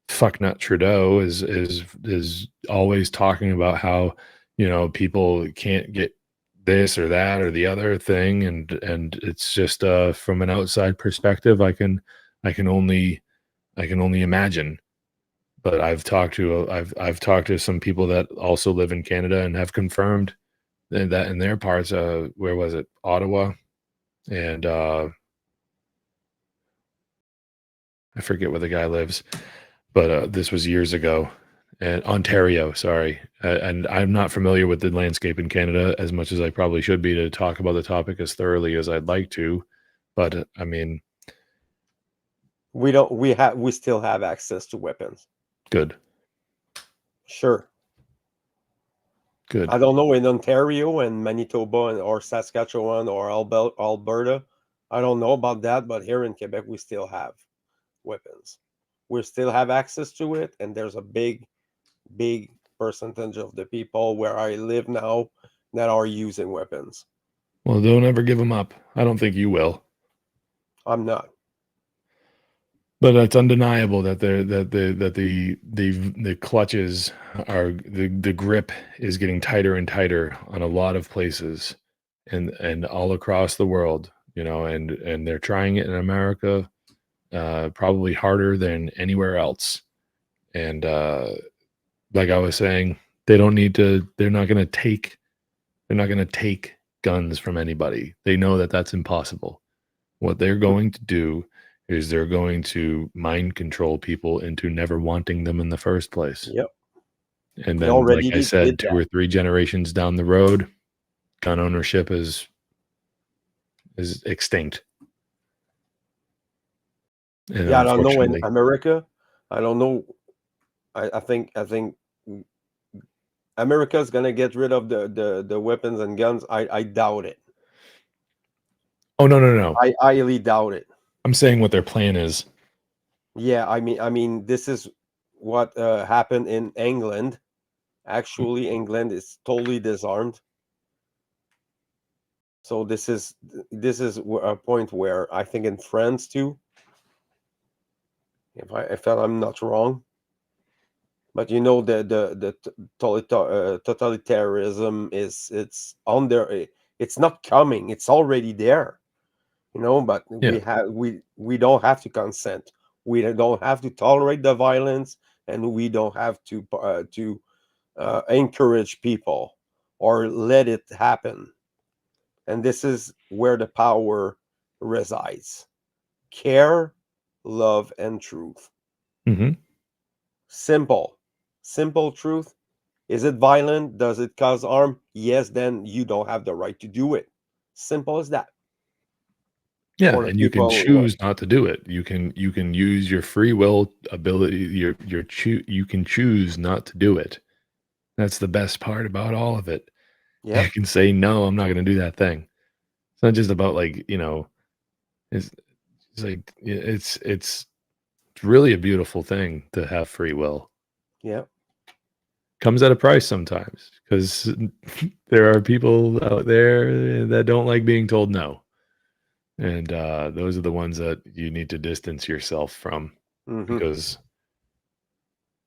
A: fucknut Trudeau, is always talking about how, you know, people can't get this or that or the other thing, and it's just, from an outside perspective, I can only I can only imagine. But I've talked to some people that also live in Canada and have confirmed that in their parts, where was it? Ottawa and, I forget where the guy lives, but, this was years ago. And Ontario, sorry, and I'm not familiar with the landscape in Canada as much as I probably should be to talk about the topic as thoroughly as I'd like to, but, I mean,
B: We don't we still have access to weapons.
A: good,
B: Sure.
A: good.
B: I don't know in Ontario and Manitoba or Saskatchewan or Alberta. I don't know about that, but here in Quebec we still have weapons. We still have access to it, and there's a big percentage of the people where I live now that are using weapons.
A: Well, don't ever give them up. I don't think you will.
B: I'm not.
A: But it's undeniable that the clutches are the grip is getting tighter and tighter on a lot of places and all across the world, you know, and they're trying it in America, probably harder than anywhere else. And like I was saying, they don't need to. They're not going to take guns from anybody. They know that that's impossible. What they're going to do is they're going to mind control people into never wanting them in the first place.
B: Yep.
A: And
B: They
A: then, like
B: already
A: I said,
B: did
A: 2
B: that.
A: or 3 generations down the road, gun ownership is extinct. And
B: Yeah, I don't know in
A: unfortunately,
B: America. I don't know. I think America is gonna get rid of the weapons and guns. I doubt it.
A: oh no, no, no.
B: I highly doubt it.
A: I'm saying what their plan is.
B: Yeah, I mean, this is what happened in England. Actually, England is totally disarmed. So this is a point where I think in France too, if I'm not wrong. But you know totalitarianism is it's on there. It's not coming. It's already there. You know, but
A: Yeah.
B: we don't have to consent. We don't have to tolerate the violence, and we don't have to encourage people or let it happen. And this is where the power resides: care, love, and truth.
A: Hmm.
B: Simple, simple truth. Is it violent? Does it cause harm? Yes, then you don't have the right to do it. Simple as that.
A: Yeah,
B: For the
A: and you can
B: people,
A: choose not to do it. You can use your free will ability. You can choose not to do it. That's the best part about all of it. You
B: yep,
A: can say no. I'm not going to do that thing. It's not just about like It's, it's like it's really a beautiful thing to have free will.
B: yep,
A: Comes at a price sometimes because there are people out there that don't like being told no. And those are the ones that you need to distance yourself from
B: hmm,
A: because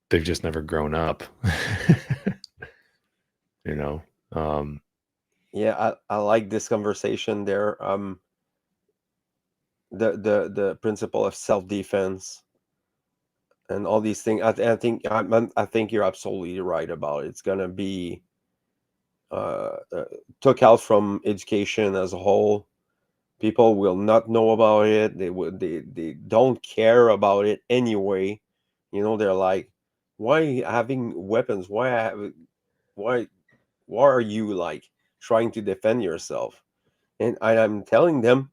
A: they've just never grown up. you know. Um,
B: yeah. I like this conversation there. The principle of self defense and all these things. I think you're absolutely right about it. It's gonna be took out from education as a whole. People will not know about it. They don't care about it anyway. You know, they're like, why having weapons? Why why are you like trying to defend yourself? And I'm telling them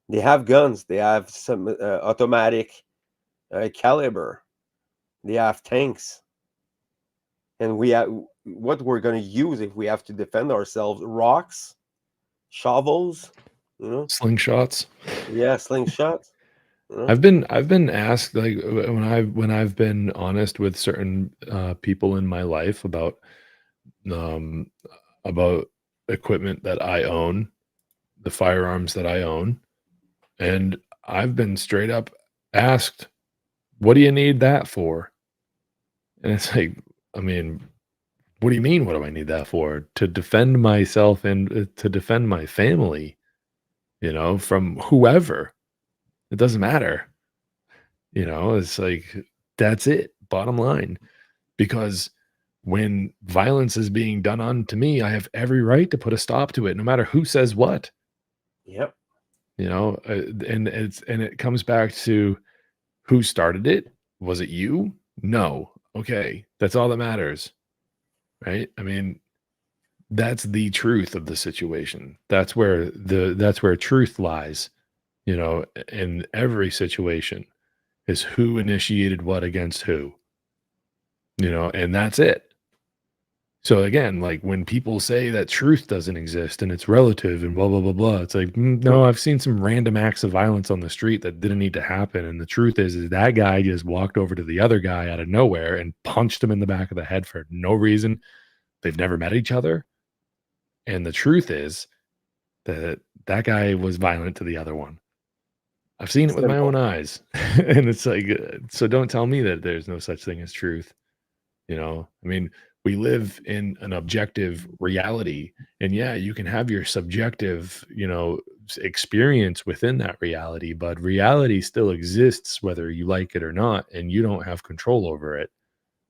B: they have guns. They have some automatic caliber. They have tanks, and we have what we're going to use if we have to defend ourselves: rocks, shovels, you know,
A: Slingshots.
B: yeah, slingshots, you know.
A: I've been asked like when I've been honest with certain people in my life um about equipment that I own, the firearms that I own, and I've been straight up asked, "What do you need that for?" And it's like, I mean, what do you mean? What do I need that for? To defend myself and to defend my family, from whoever. It doesn't matter. It's like that's it. Bottom line. Because when violence is being done onto me, I have every right to put a stop to it, no matter who says what.
B: Yep.
A: And it comes back to who started it. Was it you? No. Okay, that's all that matters, right? I mean, that's the truth of the situation. That's where truth lies. In every situation is who initiated what against who. And that's it. So again, like when people say that truth doesn't exist and it's relative and blah blah blah blah, it's like no, I've seen some random acts of violence on the street that didn't need to happen, and the truth is that guy just walked over to the other guy out of nowhere and punched him in the back of the head for no reason. They've never met each other, and the truth is that that guy was violent to the other one. I've seen it with my own
B: Simple.
A: eyes, and it's like, so don't tell me that there's no such thing as truth. I mean, we live in an objective reality, and yeah, you can have your subjective experience within that reality, but reality still exists whether you like it or not, and you don't have control over it.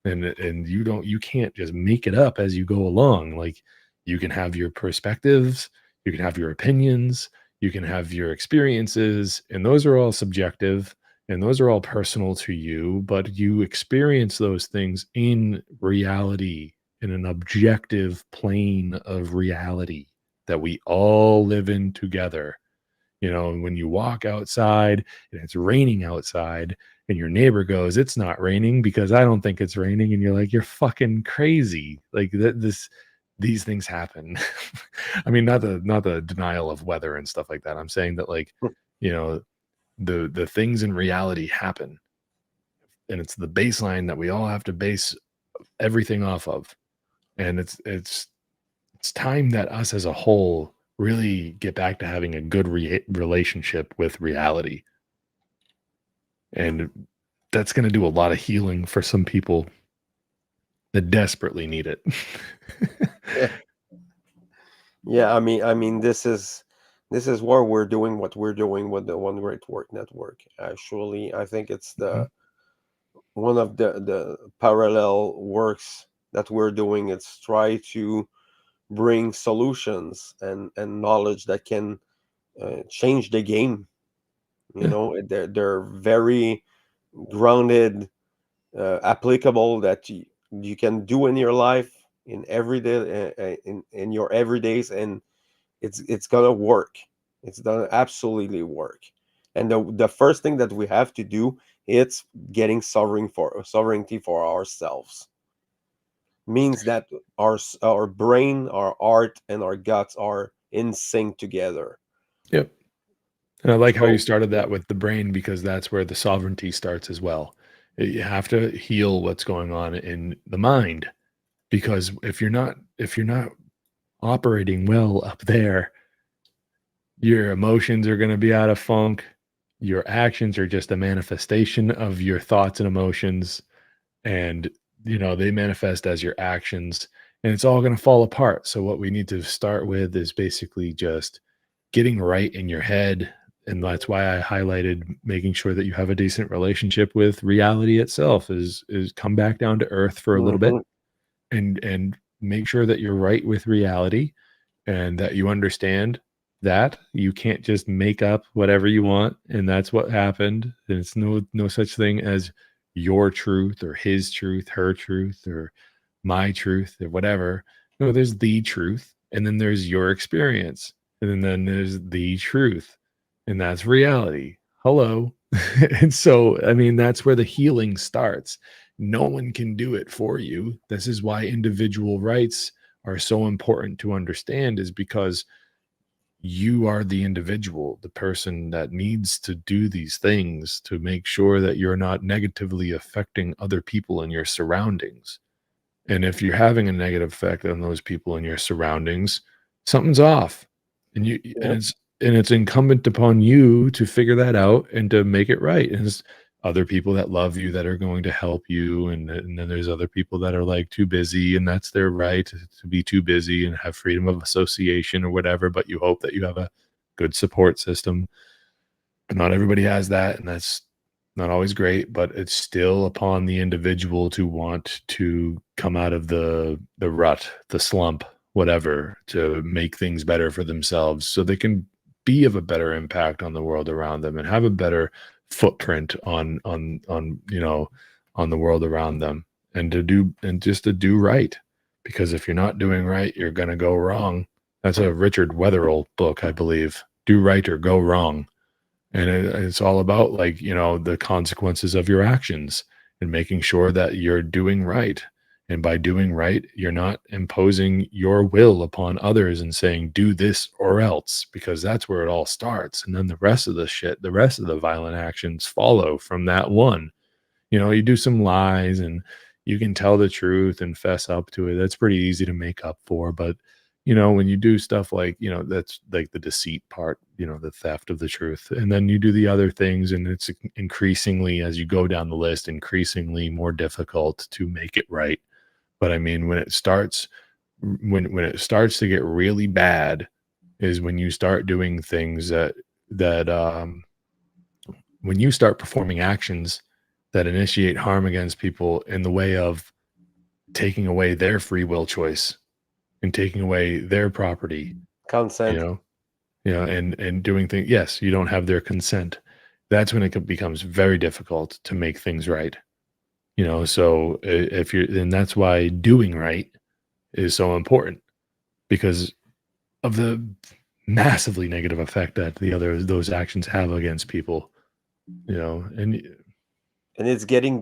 A: And you can't just make it up as you go along. Like, you can have your perspectives, you can have your opinions, you can have your experiences, and those are all subjective, and those are all personal to you, but you experience those things in reality, in an objective plane of reality that we all live in together. And when you walk outside and it's raining outside and your neighbor goes, "It's not raining because I don't think it's raining." And you're like, "You're fucking crazy." Like these things happen. I mean, not the denial of weather and stuff like that. I'm saying that, like, you know, the things in reality happen, and it's the baseline that we all have to base everything off of. And it's time that us as a whole really get back to having a good relationship with reality. And that's going to do a lot of healing for some people. that desperately need it.
B: Yeah. Yeah, I mean, this is why we're doing what we're doing with the One Great Work Network. Actually, I think it's the
A: Mhm.
B: one of the parallel works that we're doing. It's try to bring solutions and knowledge that can change the game.
A: Yeah.
B: They're very grounded, applicable, that you can do in your life, in everyday, in your everydays, and it's gonna work. It's gonna absolutely work. And the first thing that we have to do, it's getting sovereignty for ourselves. Means that our brain, our heart, and our guts are in sync together.
A: Yep. And I like how you
B: So
A: started
B: yeah.
A: that with the brain because that's where the sovereignty starts as well. You have to heal what's going on in the mind because if you're not operating well up there, your emotions are going to be out of funk. Your actions are just a manifestation of your thoughts and emotions, and they manifest as your actions, and it's all going to fall apart. So what we need to start with is basically just getting right in your head, and that's why I highlighted making sure that you have a decent relationship with reality itself. Is come back down to earth for a little bit
B: Mhm.
A: and make sure that you're right with reality and that you understand that you can't just make up whatever you want and that's what happened. And it's no such thing as your truth or his truth, her truth, or my truth, or whatever. No, there's the truth, and then there's your experience, and then there's the truth, and that's reality. Hello. And so, I mean, that's where the healing starts. No one can do it for you. This is why individual rights are so important to understand, is because you are the individual, the person that needs to do these things to make sure that you're not negatively affecting other people in your surroundings. And if you're having a negative effect on those people in your surroundings, something's off. And you and
B: Yeah.
A: it's incumbent upon you to figure that out and to make it right. And there's other people that love you that are going to help you. And then there's other people that are like too busy, and that's their right to be too busy and have freedom of association or whatever. But you hope that you have a good support system. Not everybody has that, and that's not always great, but it's still upon the individual to want to come out of the rut, the slump, whatever, to make things better for themselves so they can be of a better impact on the world around them and have a better footprint on the world around them, and just to do right. Because if you're not doing right, you're gonna go wrong. That's a Richard Wetherell book, I believe. Do right or go wrong, and it's all about, like, the consequences of your actions and making sure that you're doing right. And by doing right, you're not imposing your will upon others and saying do this or else, because that's where it all starts, and then the rest of the shit, the rest of the violent actions follow from that one. You do some lies and you can tell the truth and fess up to it. That's pretty easy to make up for. But, when you do stuff like, that's like the deceit part, the theft of the truth. And then you do the other things, and it's increasingly, as you go down the list, increasingly more difficult to make it right. But I mean, when it starts to get really bad is when you start doing things that when you start performing actions that initiate harm against people in the way of taking away their free will choice and taking away their property, you
B: Consent.
A: know, and doing things. Yes, you don't have their consent. That's when it becomes very difficult to make things right. So if you're, and that's why doing right is so important, because of the massively negative effect that those actions have against people. And
B: And it's getting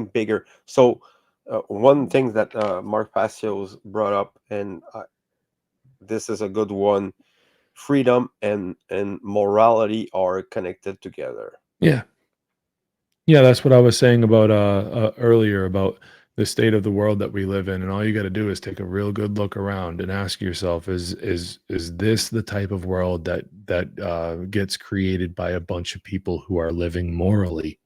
B: bigger. So one thing that Mark Passios brought up, and this is a good one: freedom and morality are connected together.
A: yeah, Yeah, that's what I was saying about earlier about the state of the world that we live in, and all you got to do is take a real good look around and ask yourself: is this the type of world that gets created by a bunch of people who are living morally?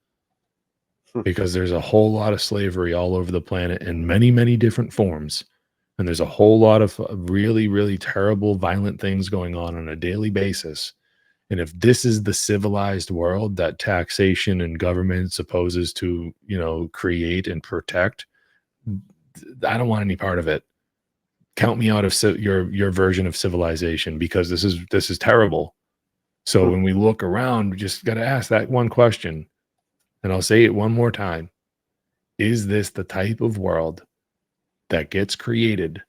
A: because there's a whole lot of slavery all over the planet in many, many different forms. And there's a whole lot of really, really terrible, violent things going on a daily basis. And if this is the civilized world that taxation and government supposes to, create and protect, I don't want any part of it. Count me out of your version of civilization, because this is terrible. So when we look around, we just got to ask that one question, and I'll say it one more time. Is this the type of world that gets created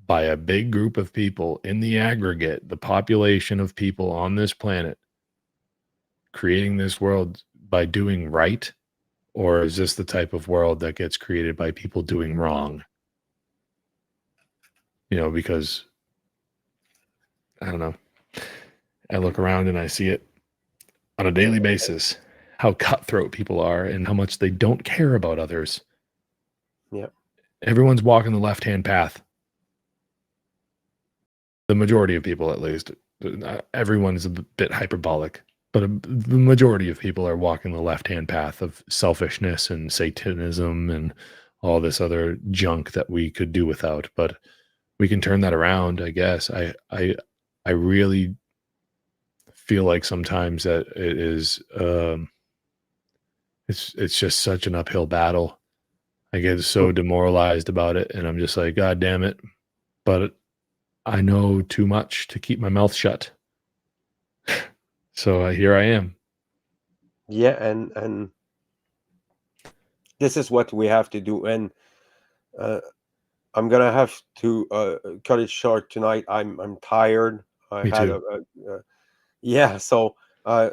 A: by a big group of people in the aggregate, the population of people on this planet, creating this world by doing right? Or is this the type of world that gets created by people doing wrong? Because I don't know. I look around and I see it on a daily basis, how cutthroat people are and how much they don't care about others.
B: Yeah.
A: Everyone's walking the left-hand path. The majority of people, at least. Everyone's a bit hyperbolic, but the majority of people are walking the left-hand path of selfishness and satanism and all this other junk that we could do without. But we can turn that around, I guess. I really feel like sometimes that it is it's just such an uphill battle. I get so demoralized about it, and I'm just like, God damn it. But I know too much to keep my mouth shut. So here I am.
B: Yeah, and this is what we have to do. And I'm gonna have to cut it short tonight. I'm tired. I
A: Me
B: had
A: too.
B: yeah. So I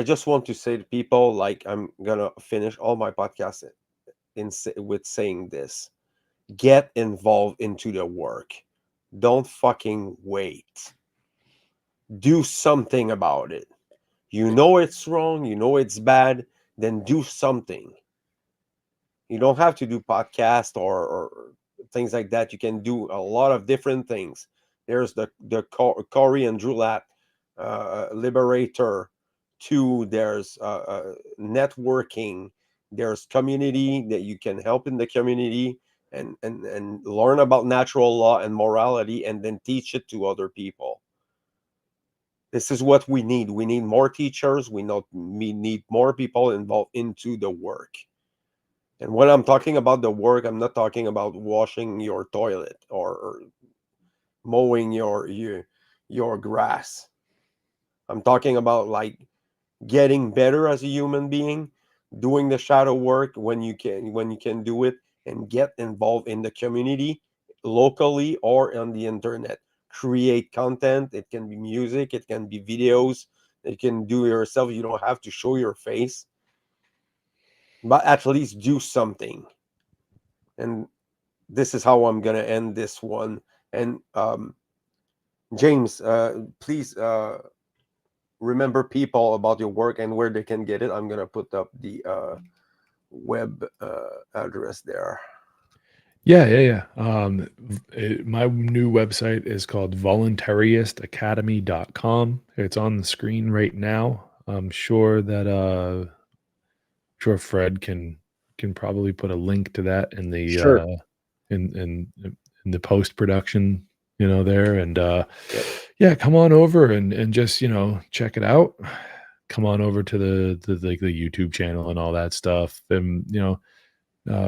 B: just want to say to people, like, I'm gonna finish all my podcasts with saying this: get involved into the work. Don't fucking wait. Do something about it. You know it's wrong. You know it's bad. Then do something. You don't have to do podcast or things like that. You can do a lot of different things. There's the Corey and Drulat Liberator 2. There's networking. There's community that you can help in the community and learn about natural law and morality, and then teach it to other people. This is what we need. We need more teachers. We need more people involved into the work. And when I'm talking about the work, I'm not talking about washing your toilet or mowing your grass. I'm talking about, like, getting better as a human being, doing the shadow work when you can do it, and get involved in the community locally or on the internet. Create content. It can be music, it can be videos, it can do yourself. You don't have to show your face, but at least do something. And this is how I'm gonna end this one. And James, please remember people about your work and where they can get it. I'm gonna put up the web address there.
A: Yeah. My new website is called voluntaryistacademy.com. It's on the screen right now. I'm sure that sure Fred can probably put a link to that in the
B: Sure.
A: in the post production, there. And
B: Yep.
A: yeah, come on over and just check it out. Come on over to the like the YouTube channel and all that stuff. And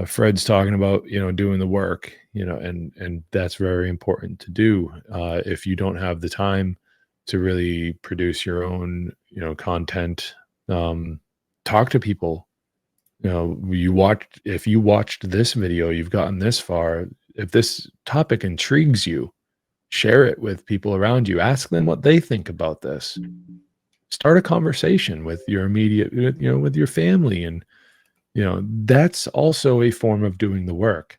A: Fred's talking about doing the work, and that's very important to do. If you don't have the time to really produce your own content, talk to people. If you watched this video, you've gotten this far. If this topic intrigues you, share it with people around you. Ask them what they think about this. Start a conversation with your immediate, with your family. And that's also a form of doing the work.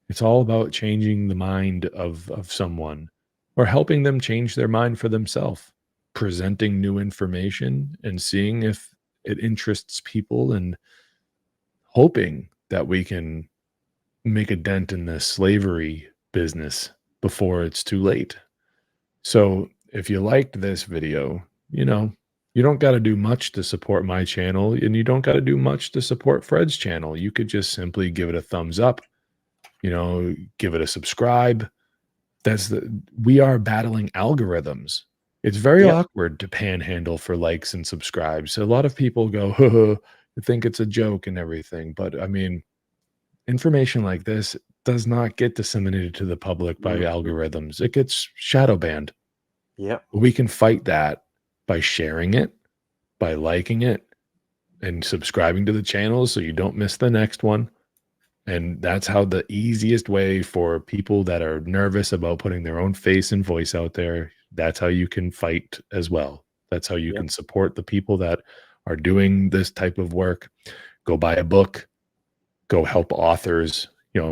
A: It's all about changing the mind of someone, or helping them change their mind for themselves, presenting new information and seeing if it interests people, and hoping that we can make a dent in the slavery business before it's too late. So if you liked this video, You don't got to do much to support my channel, and you don't got to do much to support Fred's channel. You could just simply give it a thumbs up, give it a subscribe. We are battling algorithms. It's very
B: Yep.
A: awkward to panhandle for likes and subscribes. A lot of people go, "Huh, think it's a joke and everything." But I mean, information like this does not get disseminated to the public by
B: Mhm.
A: algorithms. It gets shadow banned.
B: Yep.
A: We can fight that by sharing it, by liking it, and subscribing to the channel so you don't miss the next one. And that's how the easiest way for people that are nervous about putting their own face and voice out there, that's how you can fight as well. That's how you
B: Yep.
A: can support the people that are doing this type of work. Go buy a book, go help authors.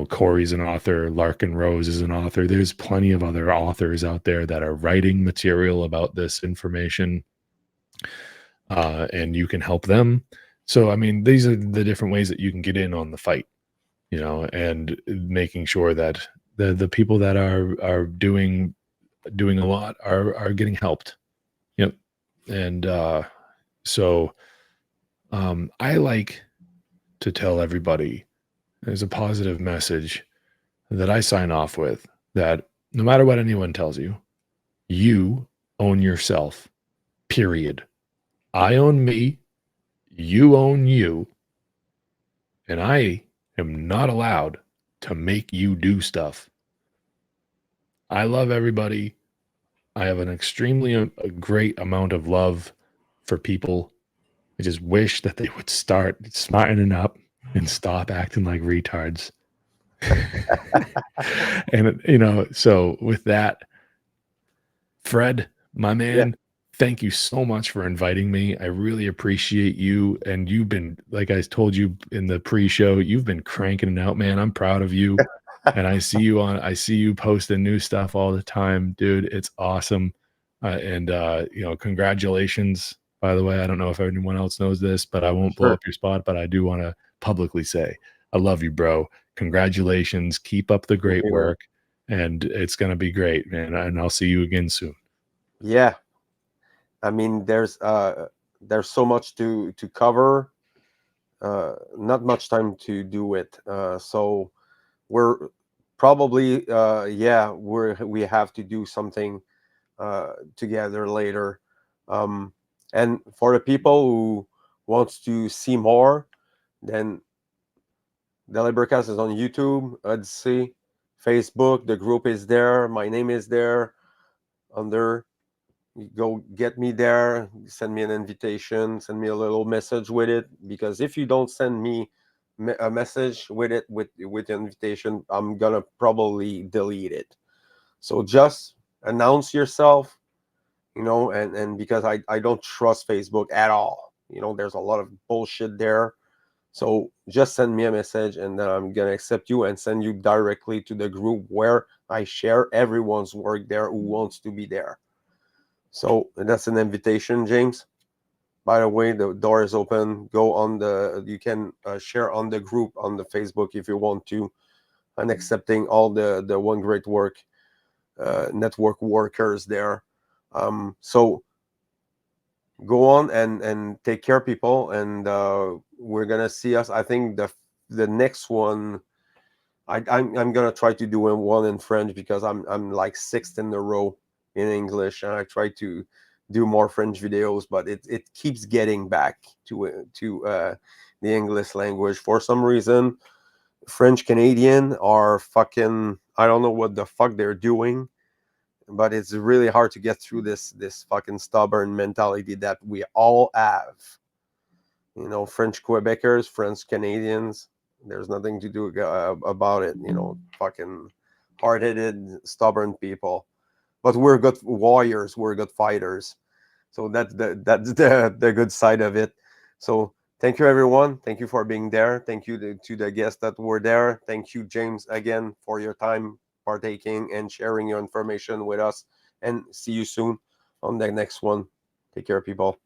A: Corey's an author, Larkin Rose is an author. There's plenty of other authors out there that are writing material about this information, and you can help them. So, I mean, these are the different ways that you can get in on the fight, and making sure that the people that are doing a lot are getting helped. Yep. And so I like to tell everybody, there's a positive message that I sign off with, that no matter what anyone tells you, you own yourself. Period. I own me, you own you, and I am not allowed to make you do stuff. I love everybody. I have an extremely a great amount of love for people. I just wish that they would start smartening up and stop acting like retards. And so with that, Fred, my
B: Yeah.
A: man, thank you so much for inviting me. I really appreciate you. And you've been, like I told you in the pre-show, you've been cranking it out, man. I'm proud of you. And I see you posting new stuff all the time, dude. It's awesome. And congratulations, by the way. I don't know if anyone else knows this, but I won't blow
B: Sure.
A: up your spot, but I do want to publicly say, I love you, bro. Congratulations. Keep up the
B: Thank
A: great
B: you.
A: work. And it's going to be great, man. And I'll see you again soon.
B: Yeah. I mean, there's so much to cover. Not much time to do it. So we're probably yeah, we have to do something together later. Um, and for the people who wants to see more, then the Libercast is on YouTube, Odyssey, Facebook. The group is there. My name is there. Under, you go get me there. Send me an invitation. Send me a little message with it. Because if you don't send me a message with it with the invitation, I'm gonna probably delete it. So just announce yourself, and because I don't trust Facebook at all. There's a lot of bullshit there. So just send me a message and then I'm gonna accept you and send you directly to the group where I share everyone's work there who wants to be there. So that's an invitation, James. By the way, the door is open. Go on you can share on the group on the Facebook if you want to, and accepting all the one great work network workers there. So go on and take care, people, and we're gonna see us. I think the next one, I'm gonna try to do one in French because I'm like sixth in a row in English, and I try to do more French videos, but it keeps getting back to the English language for some reason. French Canadian are fucking, I don't know what the fuck they're doing, but it's really hard to get through this fucking stubborn mentality that we all have. French Quebecers, French Canadians. There's nothing to do about it. Fucking hard-headed, stubborn people. But we're good warriors. We're good fighters. So that's the good side of it. So thank you, everyone. Thank you for being there. Thank you to the guests that were there. Thank you, James, again for your time partaking and sharing your information with us. And see you soon on the next one. Take care, people.